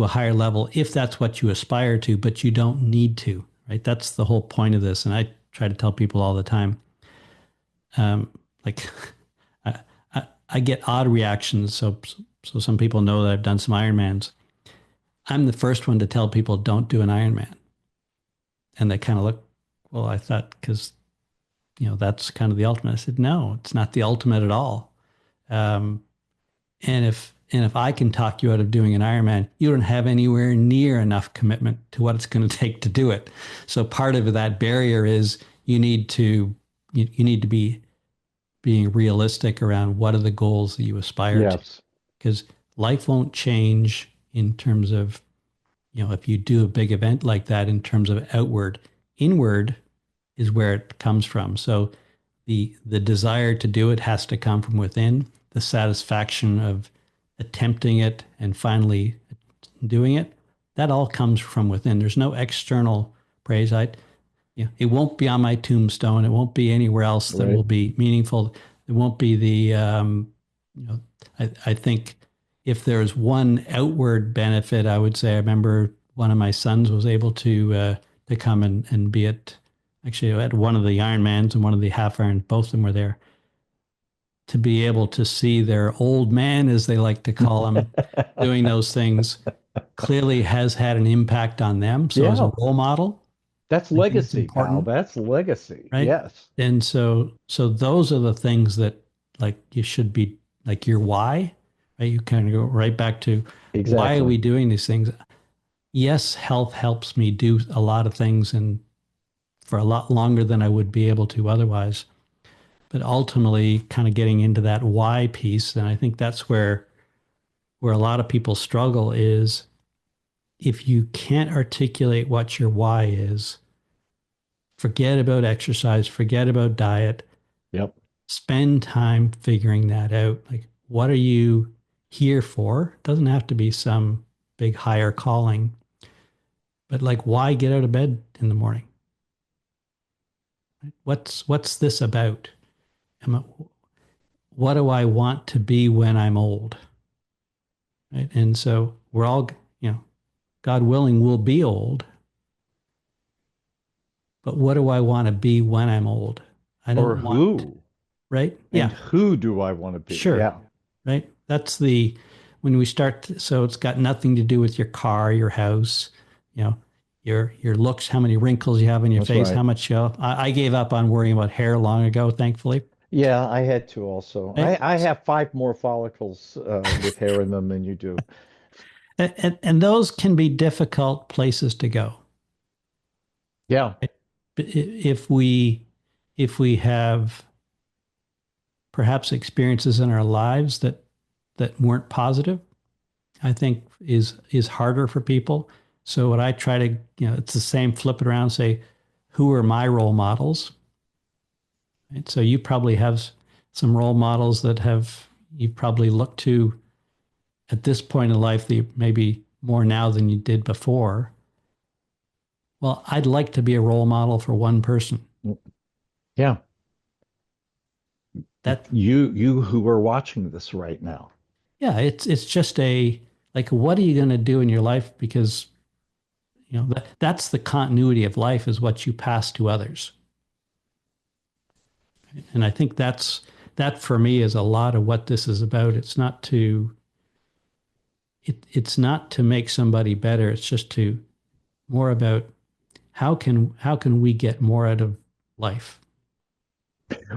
higher level if that's what you aspire to, but you don't need to, right? That's the whole point of this. And I try to tell people all the time, um, like I, I get odd reactions. So some people know that I've done some Ironmans. I'm the first one to tell people don't do an Ironman, and they kind of look. Well, I thought because that's kind of the ultimate. I said no, it's not the ultimate at all. Um, and if I can talk you out of doing an Ironman, you don't have anywhere near enough commitment to what it's going to take to do it. So part of that barrier is you need to be being realistic around what are the goals that you aspire to, yes, because life won't change in terms of if you do a big event like that in terms of outward. Inward is where it comes from. So the desire to do it has to come from within. The satisfaction of attempting it and finally doing it, that all comes from within. There's no external praise. It won't be on my tombstone. It won't be anywhere else that right. will be meaningful. It won't be the, I think if there's one outward benefit, I would say I remember one of my sons was able to come and be at one of the Ironmans and one of the half Irons. Both of them were there to be able to see their old man, as they like to call him, doing those things clearly has had an impact on them. So as a Yeah, role model, that's I think it's legacy, pal. important, That's legacy. right? Yes, And so those are the things that like you should be like your why, right? You kind of go right back to why are exactly. we doing these things? Yes, health helps me do a lot of things and for a lot longer than I would be able to otherwise. But ultimately, kind of getting into that why piece, and I think that's where a lot of people struggle is if you can't articulate what your why is, forget about exercise, forget about diet, Yep. spend time figuring that out. Like, what are you here for? It doesn't have to be some big higher calling, but like, why get out of bed in the morning? What's this about? What do I want to be when I'm old? Right? And so we're all, God willing, we'll be old, but what do I want to be when I'm old? I Or don't want, who right? and Yeah, who do I want to be? sure. Yeah, Right. That's when we start, so it's got nothing to do with your car, your house, you know, your looks, how many wrinkles you have in your that's face, right. how much I gave up on worrying about hair long ago, thankfully. Yeah, I had to also. Right. I have five more follicles with hair in them than you do. And those can be difficult places to go. Yeah. Right? But if we have perhaps experiences in our lives that weren't positive, I think is harder for people. So what I try to, it's the same, flip it around, say, who are my role models? Right? So you probably have some role models that have you probably looked to at this point in life, maybe more now than you did before. Well, I'd like to be a role model for one person. Yeah. That You who are watching this right now. Yeah, it's just a like, what are you going to do in your life? Because that's the continuity of life is what you pass to others. And I think that for me is a lot of what this is about. It's not to make somebody better. It's just to more about how can we get more out of life.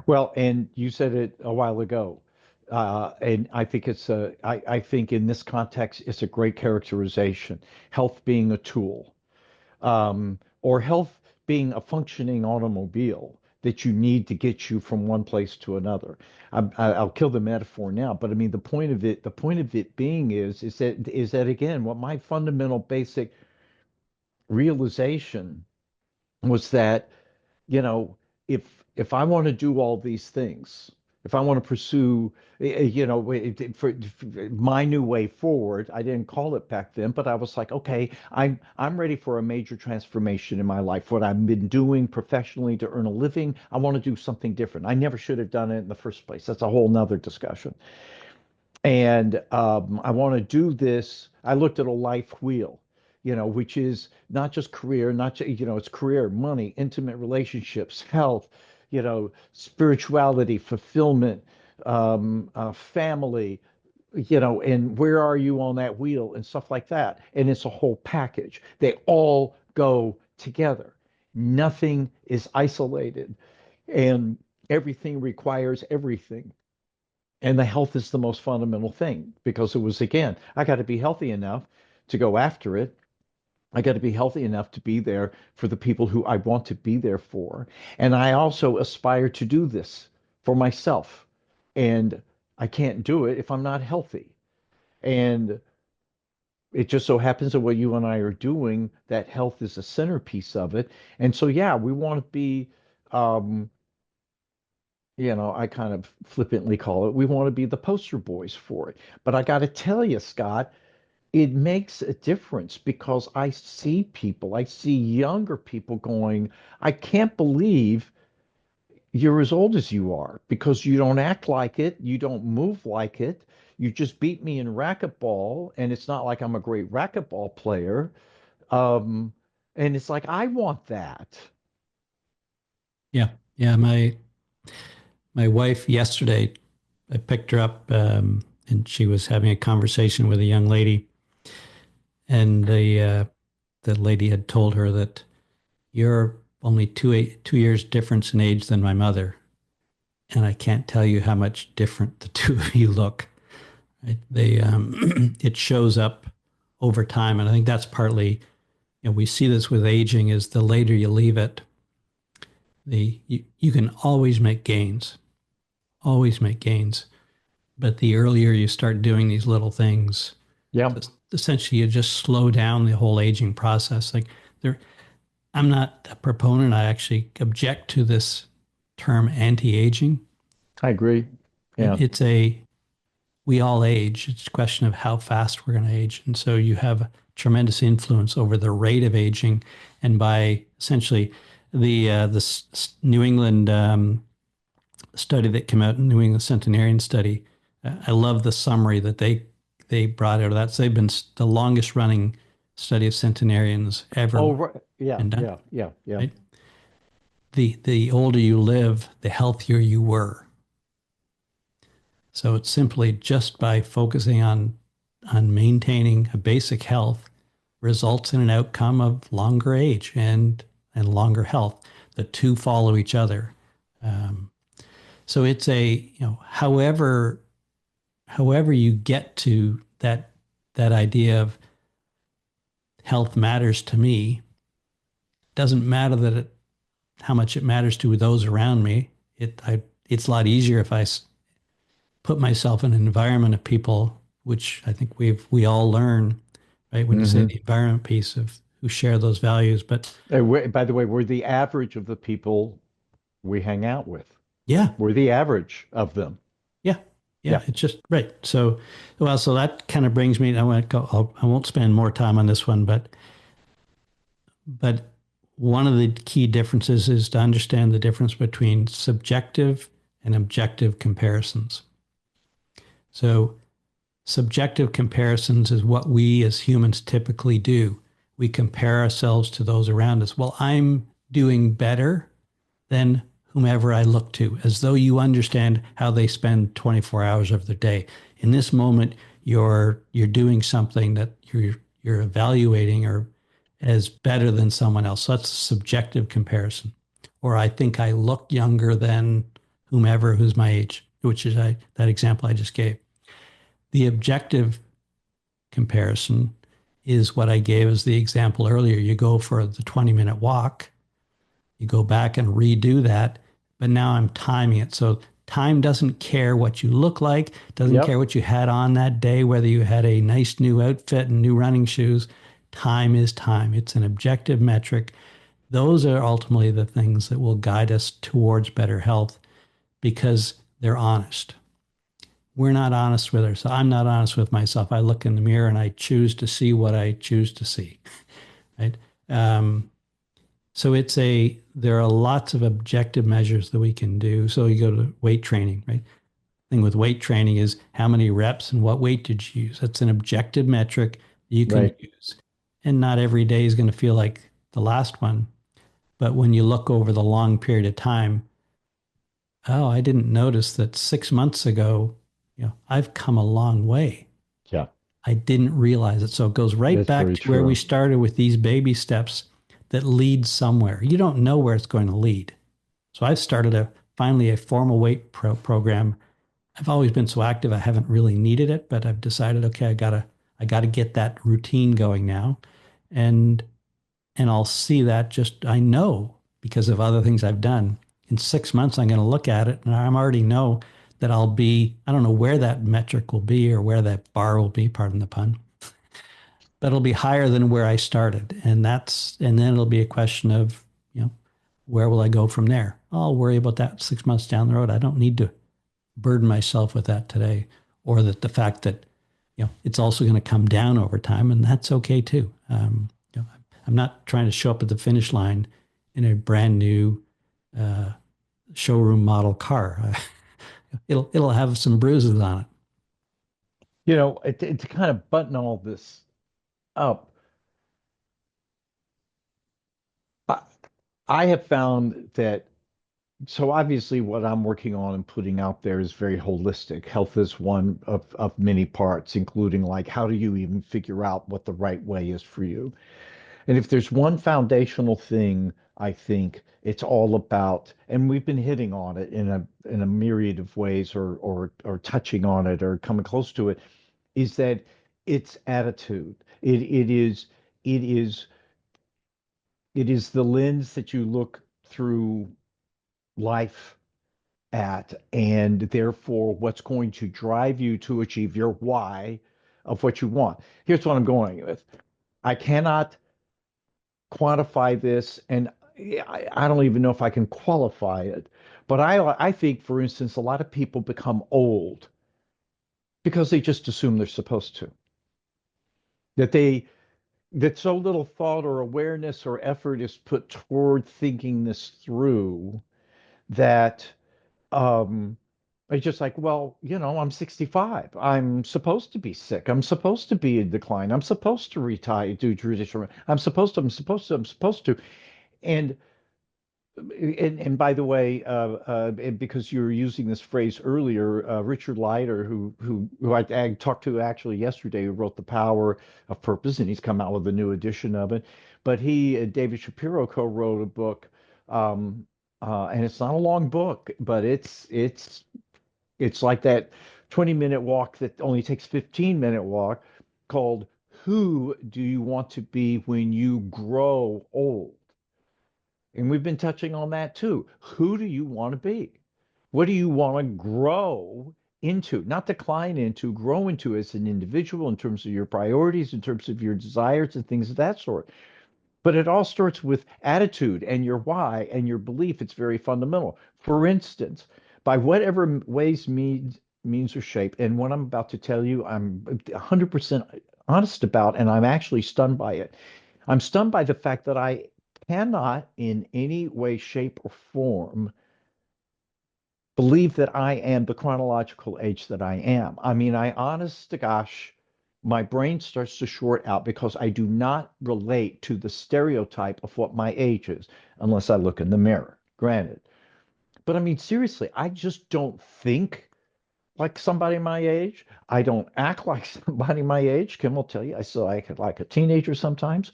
Well, and you said it a while ago. And I think I think in this context, it's a great characterization. Health being a tool, or health being a functioning automobile that you need to get you from one place to another. I'll kill the metaphor now, but I mean the point of it being is that again, what my fundamental basic realization was that you know, if I want to do all these things, if I want to pursue, for my new way forward, I didn't call it back then, but I was like, okay, I'm ready for a major transformation in my life. What I've been doing professionally to earn a living, I want to do something different. I never should have done it in the first place. That's a whole nother discussion. And I want to do this. I looked at a life wheel, which is not just career, not just, it's career, money, intimate relationships, health, spirituality, fulfillment, family, and where are you on that wheel and stuff like that. And it's a whole package. They all go together. Nothing is isolated, and everything requires everything. And the health is the most fundamental thing because it was, again, I got to be healthy enough to go after it. I got to be healthy enough to be there for the people who I want to be there for. And I also aspire to do this for myself. And I can't do it if I'm not healthy. And it just so happens that what you and I are doing, that health is a centerpiece of it. And so, yeah, we want to be, um, I kind of flippantly call it, we want to be the poster boys for it. But I got to tell you, Scott, it makes a difference because I see younger people going, I can't believe you're as old as you are because you don't act like it, you don't move like it, You just beat me in racquetball, and it's not like I'm a great racquetball player. Um, and it's like I want that. Yeah. Yeah. My wife yesterday, I picked her up, and she was having a conversation with a young lady, and the lady had told her that you're only 2 years difference in age than my mother, and I can't tell you how much different the two of you look. Right? It shows up over time, and I think that's partly, we see this with aging. Is the later you leave it, you can always make gains, but the earlier you start doing these little things, Yeah, essentially you just slow down the whole aging process. Like there, I'm not a proponent. I actually object to this term anti-aging. I agree. Right? Yeah. We all age. It's a question of how fast we're going to age. And so you have a tremendous influence over the rate of aging. And by essentially the New England study that came out, New England Centenarian study, I love the summary that they brought out of that. So they've been the longest running study of centenarians Oh, ever right. Yeah, been done. yeah, yeah, yeah. Right? The older you live, the healthier you were. So it's simply just by focusing on maintaining a basic health results in an outcome of longer age and longer health. The two follow each other. Um, so it's however you get to that idea of health matters to me, doesn't matter how much it matters to those around me. It's a lot easier if I put myself in an environment of people, which I think we all learn, right? When you say Hmm. the environment piece of who share those values. But By the way, we're the average of the people we hang out with. yeah, We're the average of them. yeah, yeah, Yeah. it's just right. So, well, so that kind of brings me, I won't spend more time on this one, but one of the key differences is to understand the difference between subjective and objective comparisons. So subjective comparisons is what we as humans typically do. We compare ourselves to those around us. Well, I'm doing better than whomever I look to, as though you understand how they spend 24 hours of their day. In this moment, you're doing something that you're evaluating or as better than someone else. So that's a subjective comparison. Or I think I look younger than whomever who's my age, which is that example I just gave. The objective comparison is what I gave as the example earlier. You go for the 20-minute walk, you go back and redo that, but now I'm timing it. So time doesn't care what you look like, doesn't care Yep. what you had on that day, whether you had a nice new outfit and new running shoes. Time is time. It's an objective metric. Those are ultimately the things that will guide us towards better health because they're honest. We're not honest with ourselves. I'm not honest with myself. I look in the mirror and I choose to see what I choose to see. Right. So there are lots of objective measures that we can do. So you go to weight training, right? Thing with weight training is how many reps and what weight did you use? That's an objective metric you can Right. use. And not every day is going to feel like the last one. But when you look over the long period of time, oh, I didn't notice that 6 months ago, I've come a long way. Yeah. I didn't realize it. So it goes right That's back very to where we true. started with these baby steps that lead somewhere. You don't know where it's going to lead. So I've started finally a formal weight program. I've always been so active, I haven't really needed it, but I've decided, okay, I gotta get that routine going now. And I'll see that just I know because of other things I've done. In 6 months, I'm going to look at it and I already know that I don't know where that metric will be or where that bar will be, pardon the pun, but it'll be higher than where I started. And then it'll be a question of, where will I go from there? I'll worry about that 6 months down the road. I don't need to burden myself with that today, or that the fact that, it's also going to come down over time, and that's okay too. I'm not trying to show up at the finish line in a brand new uh, showroom model car. It'll have some bruises on it. To kind of button all this up, I, I have found that so obviously what I'm working on and putting out there is very holistic. Health is one of many parts, including like how do you even figure out what the right way is for you? And if there's one foundational thing, I think it's all about, and we've been hitting on it in a myriad of ways or touching on it or coming close to it, is that it's attitude. It is it is the lens that you look through life at, and therefore what's going to drive you to achieve your why of what you want. Here's what I'm going with. I cannot quantify this, and I don't even know if I can qualify it. But I think, for instance, a lot of people become old because they just assume they're supposed to. That they that so little thought or awareness or effort is put toward thinking this through that um it's just like, well, I'm 65. I'm supposed to be sick. I'm supposed to be in decline. I'm supposed to retire, do traditional. I'm supposed to. And and by the way, and because you were using this phrase earlier, Richard Leider, who I talked to actually yesterday, who wrote The Power of Purpose, and he's come out with a new edition of it. But he and David Shapiro co-wrote a book, and it's not a long book, but it's like that 20-minute walk that only takes 15-minute walk, called "Who Do You Want to Be When You Grow Old?" And we've been touching on that too. Who do you want to be? What do you want to grow into? Not decline into, grow into as an individual in terms of your priorities, in terms of your desires and things of that sort. But it all starts with attitude and your why and your belief. It's very fundamental. For instance, by whatever ways, means or shape, and what I'm about to tell you, I'm 100% honest about, and I'm actually stunned by it. I'm stunned by the fact that I cannot, in any way, shape, or form, believe that I am the chronological age that I am. I mean, I honest to gosh, my brain starts to short out because I do not relate to the stereotype of what my age is unless I look in the mirror, granted. But I mean, seriously, I just don't think like somebody my age. I don't act like somebody my age. Kim will tell you, I still act like a teenager sometimes.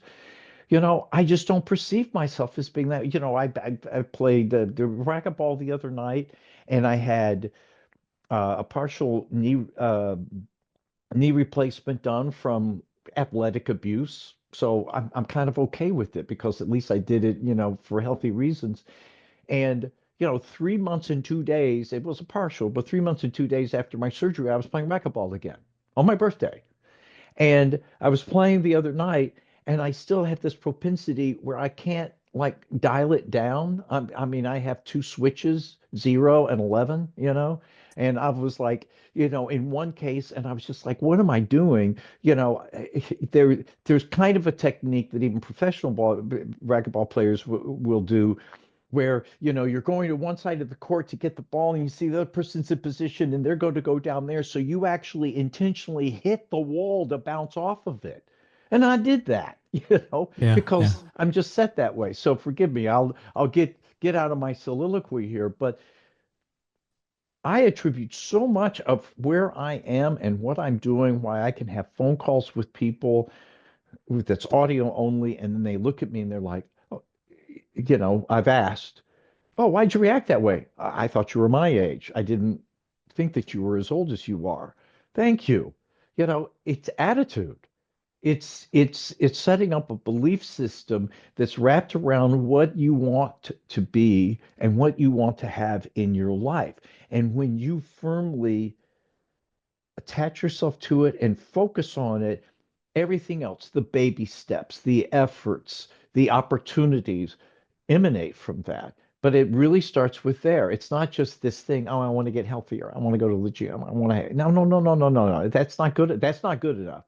I just don't perceive myself as being that. I played the racquetball the other night, and I had a partial knee replacement done from athletic abuse. So I'm kind of okay with it because at least I did it, for healthy reasons. And 3 months and 2 days, it was a partial, but 3 months and 2 days after my surgery, I was playing racquetball again on my birthday. And I was playing the other night, and I still have this propensity where I can't like dial it down. I mean, I have two switches, 0 and 11, and I was like, in one case, and I was just like, what am I doing? There's kind of a technique that even professional racquetball players will do where you're going to one side of the court to get the ball and you see the other person's in position and they're going to go down there, so you actually intentionally hit the wall to bounce off of it. And I did that, Yeah, yeah. because I'm just set that way. So forgive me, I'll get out of my soliloquy here, but I attribute so much of where I am and what I'm doing, why I can have phone calls with people that's audio only, and then they look at me and they're like, oh, I've asked, "Oh, why'd you react that way?" I thought you were my age. I didn't think that you were as old as you are." Thank you. It's attitude. It's setting up a belief system that's wrapped around what you want to be and what you want to have in your life. And when you firmly attach yourself to it and focus on it, everything else, the baby steps, the efforts, the opportunities emanate from that. But it really starts with there. It's not just this thing, oh, I want to get healthier. I want to go to the gym. I want to, no, no, no, no, no, no, no. That's not good. That's not good enough,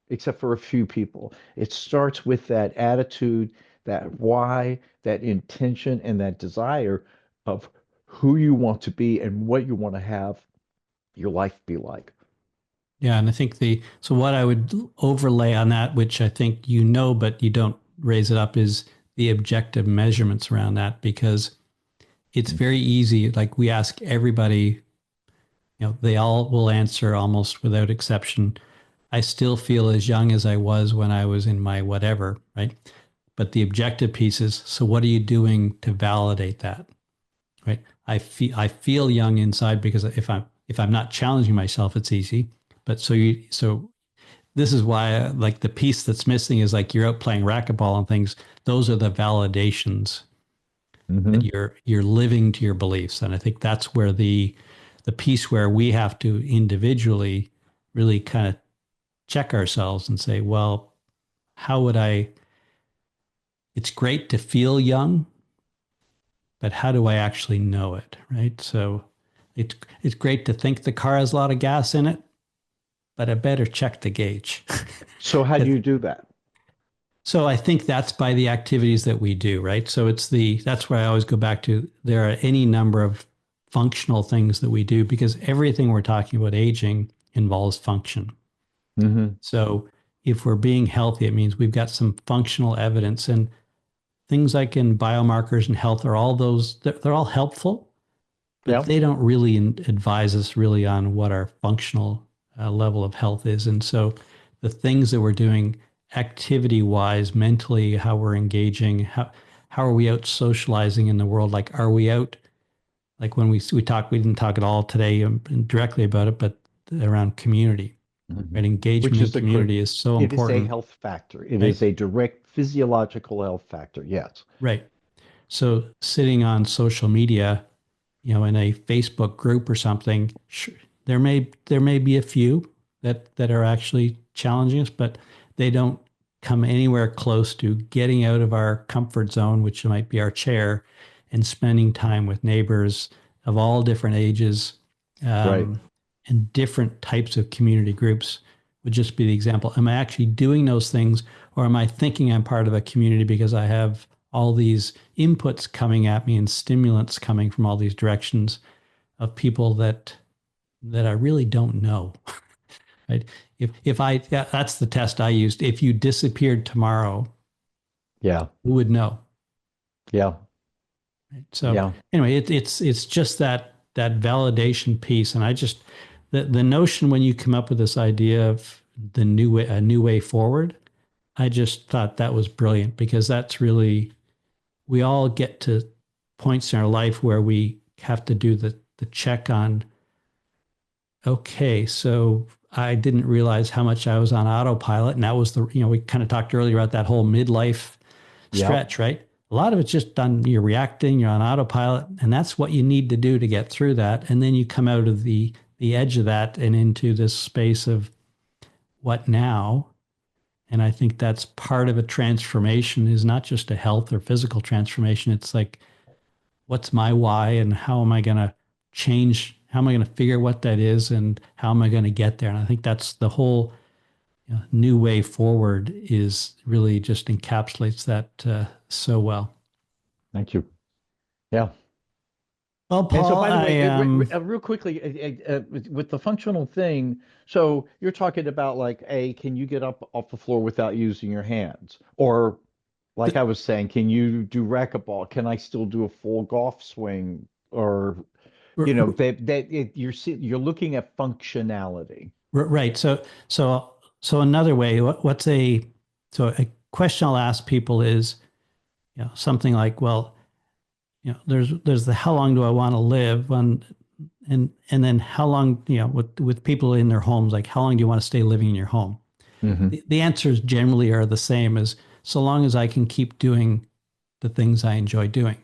except for a few people. It starts with that attitude, that why, that intention, and that desire of who you want to be and what you want to have your life be like. Yeah, and I think so what I would overlay on that, which I think you know, but you don't raise it up, is the objective measurements around that because it's very easy. Like we ask everybody, they all will answer almost without exception. I still feel as young as I was when I was in my whatever, right? But the objective piece is, so what are you doing to validate that, right? I feel young inside because if I'm not challenging myself, it's easy. But so this is why like the piece that's missing is like you're out playing racquetball and things. Those are the validations that Hmm. you're living to your beliefs, and I think that's where the piece where we have to individually really kind of check ourselves and say, well, how would I? It's great to feel young, but how do I actually know it, right? So it's great to think the car has a lot of gas in it, but I better check the gauge. So how do you do that? So I think that's by the activities that we do, right? So that's where I always go back to. There are any number of functional things that we do because everything we're talking about aging involves function. Hmm. So if we're being healthy, it means we've got some functional evidence, and things like in biomarkers and health are all those, they're all helpful, but Yeah. they don't really advise us really on what our functional level of health is. And so the things that we're doing activity wise, mentally, how we're engaging, how are we out socializing in the world? Like, are we out, like when we didn't talk at all today directly about it, but around community, Hmm. right? Which Engagement in is community is so it is a important, health factor. It right? is a direct physiological health factor. Yes. Right. So sitting on social media, in a Facebook group or something, there may be a few that are actually challenging us, but they don't come anywhere close to getting out of our comfort zone, which might be our chair, and spending time with neighbors of all different ages, Right. um, and different types of community groups would just be the example. Am I actually doing those things, or am I thinking I'm part of a community because I have all these inputs coming at me and stimulants coming from all these directions of people that I really don't know, right? If I that's the test I used. If you disappeared tomorrow, Yeah. who would know? Yeah. Right? So Yeah. anyway, it's just that validation piece, and I just the notion when you come up with this idea of a new way forward, I just thought that was brilliant because that's really we all get to points in our life where we have to do the check on, okay, so I didn't realize how much I was on autopilot. And that was we kind of talked earlier about that whole midlife Yeah. stretch, right? A lot of it's just done, you're reacting, you're on autopilot, and that's what you need to do to get through that. And then you come out of the edge of that and into this space of what now? And I think that's part of a transformation is not just a health or physical transformation. It's like, what's my why and how am I going to change? How am I going to figure what that is and how am I going to get there? And I think that's the whole new way forward is really just encapsulates that so well. Thank you. Yeah. Well, And so, Paul, by the way, I real quickly, with the functional thing, so you're talking about like, can you get up off the floor without using your hands? Or, like I was saying, can you do racquetball? Can I still do a full golf swing? Or, you're looking at functionality. right. So another way, so a question I'll ask people is, something like, well, there's the how long do I want to live and then how long, with people in their homes, like how long do you want to stay living in your home? Hmm. The answers generally are the same as so long as I can keep doing the things I enjoy doing.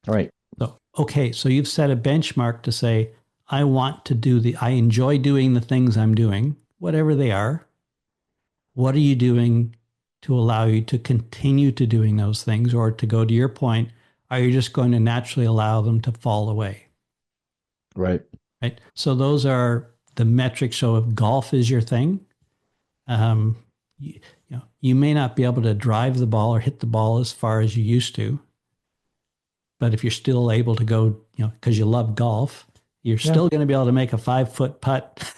Right. So, okay, so you've set a benchmark to say, I enjoy doing the things I'm doing, whatever they are. What are you doing to allow you to continue to doing those things? Or to go to your point, are you just going to naturally allow them to fall away? Right. Right. So those are the metrics. So if golf is your thing, um, you may not be able to drive the ball or hit the ball as far as you used to, but if you're still able to go, because you love golf, you're Yeah. still going to be able to make a 5 foot putt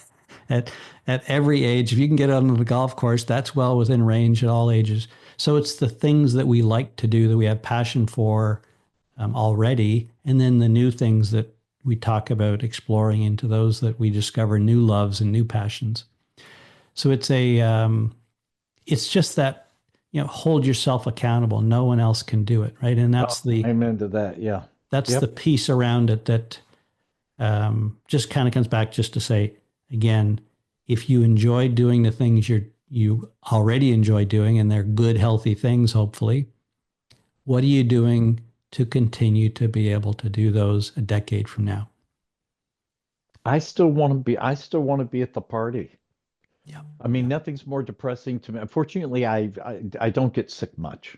at at every age. If you can get on the golf course, that's well within range at all ages. So it's the things that we like to do that we have passion for already, and then the new things that we talk about exploring into those that we discover new loves and new passions. So it's just that hold yourself accountable. No one else can do it, right? And Oh, amen to that. Yeah. that's the Yep. piece around it that just kind of comes back just to say again, if you enjoy doing the things you already enjoy doing, and they're good, healthy things, hopefully, what are you doing to continue to be able to do those a decade from now? I still want to be at the party. Yeah. I mean, Yeah. nothing's more depressing to me. Unfortunately, I don't get sick much.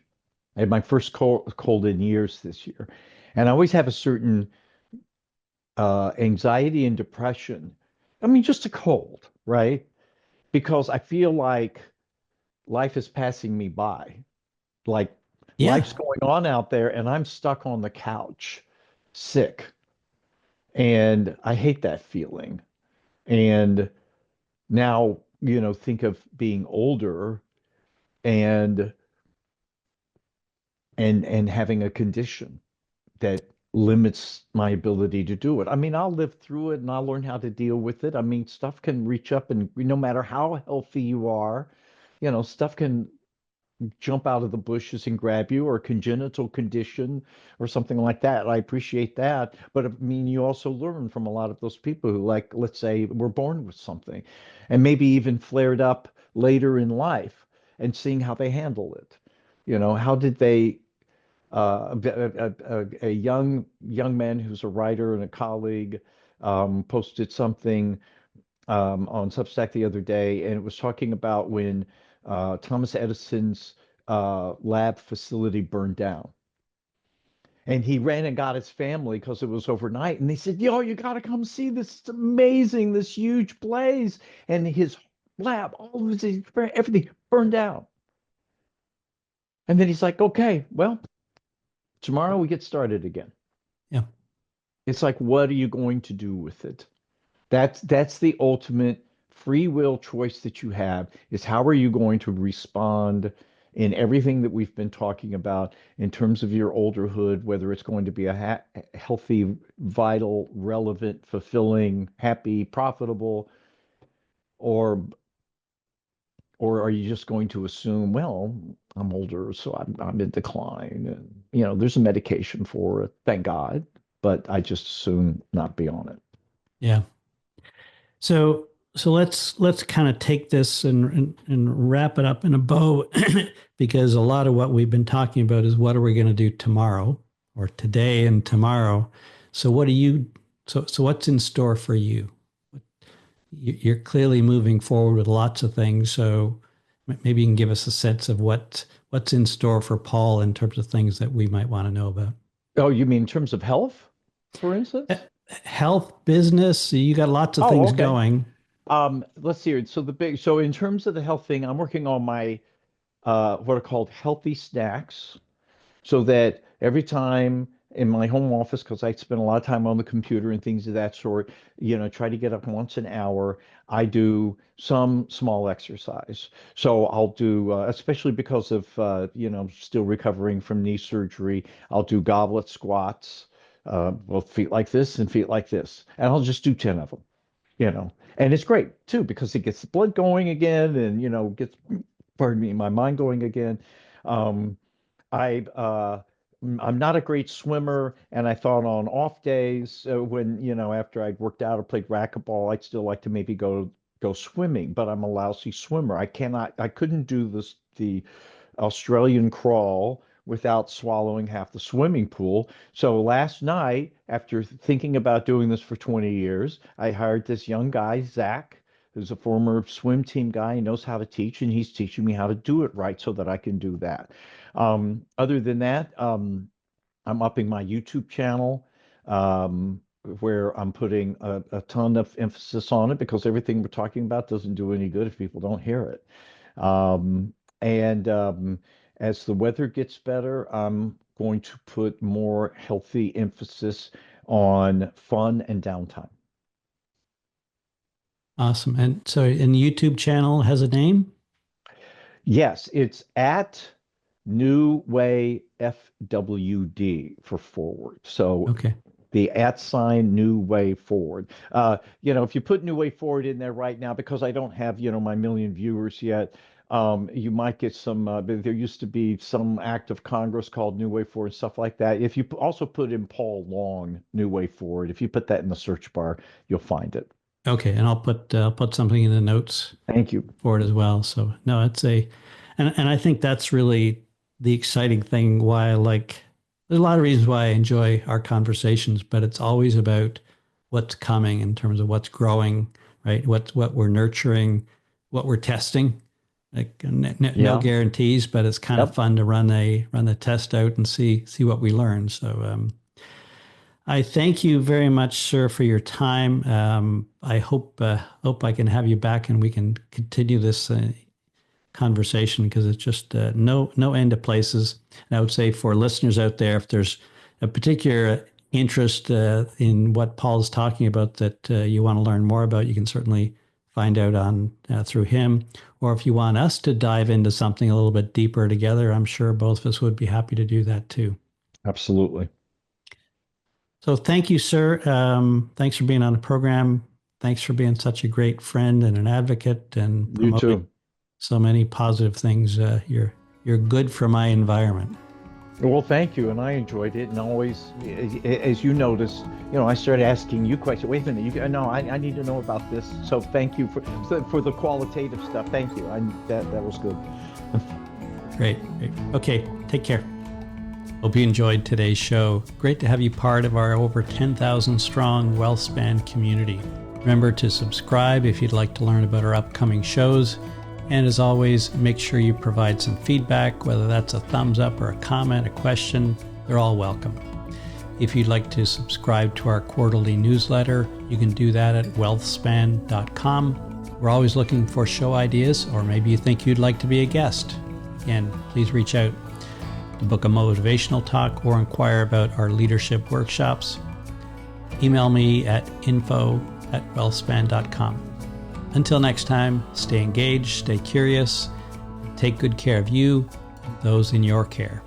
I had my first cold in years this year, and I always have a certain anxiety and depression. I mean, just a cold, right? Because I feel like life is passing me by. Like Yeah. life's going on out there, and I'm stuck on the couch, sick. And I hate that feeling. And now, think of being older and and having a condition that limits my ability to do it. I mean, I'll live through it and I'll learn how to deal with it. I mean, stuff can reach up and no matter how healthy you are, stuff can jump out of the bushes and grab you or a congenital condition or something like that. I appreciate that. But I mean, you also learn from a lot of those people who, like, let's say, were born with something and maybe even flared up later in life and seeing how they handle it. How did they a young man who's a writer and a colleague posted something on Substack the other day, and it was talking about when Thomas Edison's lab facility burned down. And he ran and got his family because it was overnight. And they said, Yo, you got to come see this. It's amazing, this huge blaze. And his lab, all of his, everything burned down. And then he's like, Okay, well, tomorrow we get started again. Yeah. It's like, what are you going to do with it? That's the ultimate free will choice that you have is how are you going to respond in everything that we've been talking about in terms of your olderhood, whether it's going to be a healthy, vital, relevant, fulfilling, happy, profitable, or or are you just going to assume, well, I'm older, so I'm in decline, and there's a medication for it, thank God, but I just assume not be on it. Yeah. So let's kind of take this and wrap it up in a bow because a lot of what we've been talking about is what are we going to do tomorrow or today and tomorrow. So what are you so what's in store for you? You're clearly moving forward with lots of things. So maybe you can give us a sense of what's in store for Paul in terms of things that we might want to know about. Oh, you mean in terms of health, for Uh, instance? Health, business, you got lots of Oh, things okay. going. Let's see here. So in terms of the health thing, I'm working on my what are called healthy snacks, so that every time in my home office, because I spend a lot of time on the computer and things of that sort, try to get up once an hour. I do some small exercise. So I'll do, especially because of, still recovering from knee surgery, I'll do goblet squats, both feet like this and feet like this. And I'll just do 10 of them, and it's great too, because it gets the blood going again and, gets, pardon me, my mind going again. Um, I I'm not a great swimmer, and I thought on off days when after I'd worked out or played racquetball, I'd still like to maybe go swimming. But I'm a lousy swimmer. I couldn't do the Australian crawl without swallowing half the swimming pool. So last night, after thinking about doing this for 20 years, I hired this young guy, Zach, who's a former swim team guy. He knows how to teach, and he's teaching me how to do it right so that I can do that. Other than that, I'm upping my YouTube channel, where I'm putting a ton of emphasis on it because everything we're talking about doesn't do any good if people don't hear it. And as the weather gets better, I'm going to put more healthy emphasis on fun and downtime. Awesome. And so, and the YouTube channel has a name? Yes, it's at New Way FWD for forward. So Okay. the at sign New Way Forward. If you put New Way Forward in there right now, because I don't have, my million viewers yet, you might get some. There used to be some act of Congress called New Way Forward, stuff like that. If you also put in Paul Long, New Way Forward, if you put that in the search bar, you'll find it. Okay. And I'll put something in the notes Thank you. for it as well. So no, and I think that's really the exciting thing why I like, there's a lot of reasons why I enjoy our conversations, but it's always about what's coming in terms of what's growing, right? What we're nurturing, what we're testing. Like no Yeah. guarantees, but it's kind of Yep. fun to run the test out and see what we learn. So I thank you very much, sir, for your time. I hope I can have you back and we can continue this conversation because it's just no end to places. And I would say for listeners out there, if there's a particular interest in what Paul's talking about that you want to learn more about, you can certainly find out on through him. Or if you want us to dive into something a little bit deeper together, I'm sure both of us would be happy to do that too. Absolutely. So thank you, sir. Thanks for being on the program. Thanks for being such a great friend and an advocate and You promoting too. so many positive things. You're good for my environment. Well, thank you, and I enjoyed it. And always, as you notice, I started asking you questions. Wait a minute, no, I need to know about this. So thank you for the qualitative stuff. Thank you. That was good. Great. Okay, take care. Hope you enjoyed today's show. Great to have you part of our over 10,000 strong WealthSpan community. Remember to subscribe if you'd like to learn about our upcoming shows. And as always, make sure you provide some feedback, whether that's a thumbs up or a comment, a question. They're all welcome. If you'd like to subscribe to our quarterly newsletter, you can do that at wealthspan.com. We're always looking for show ideas, or maybe you think you'd like to be a guest. Again, please reach out to book a motivational talk or inquire about our leadership workshops. Email me at info@wealthspan.com. Until next time, stay engaged, stay curious, take good care of you, those in your care.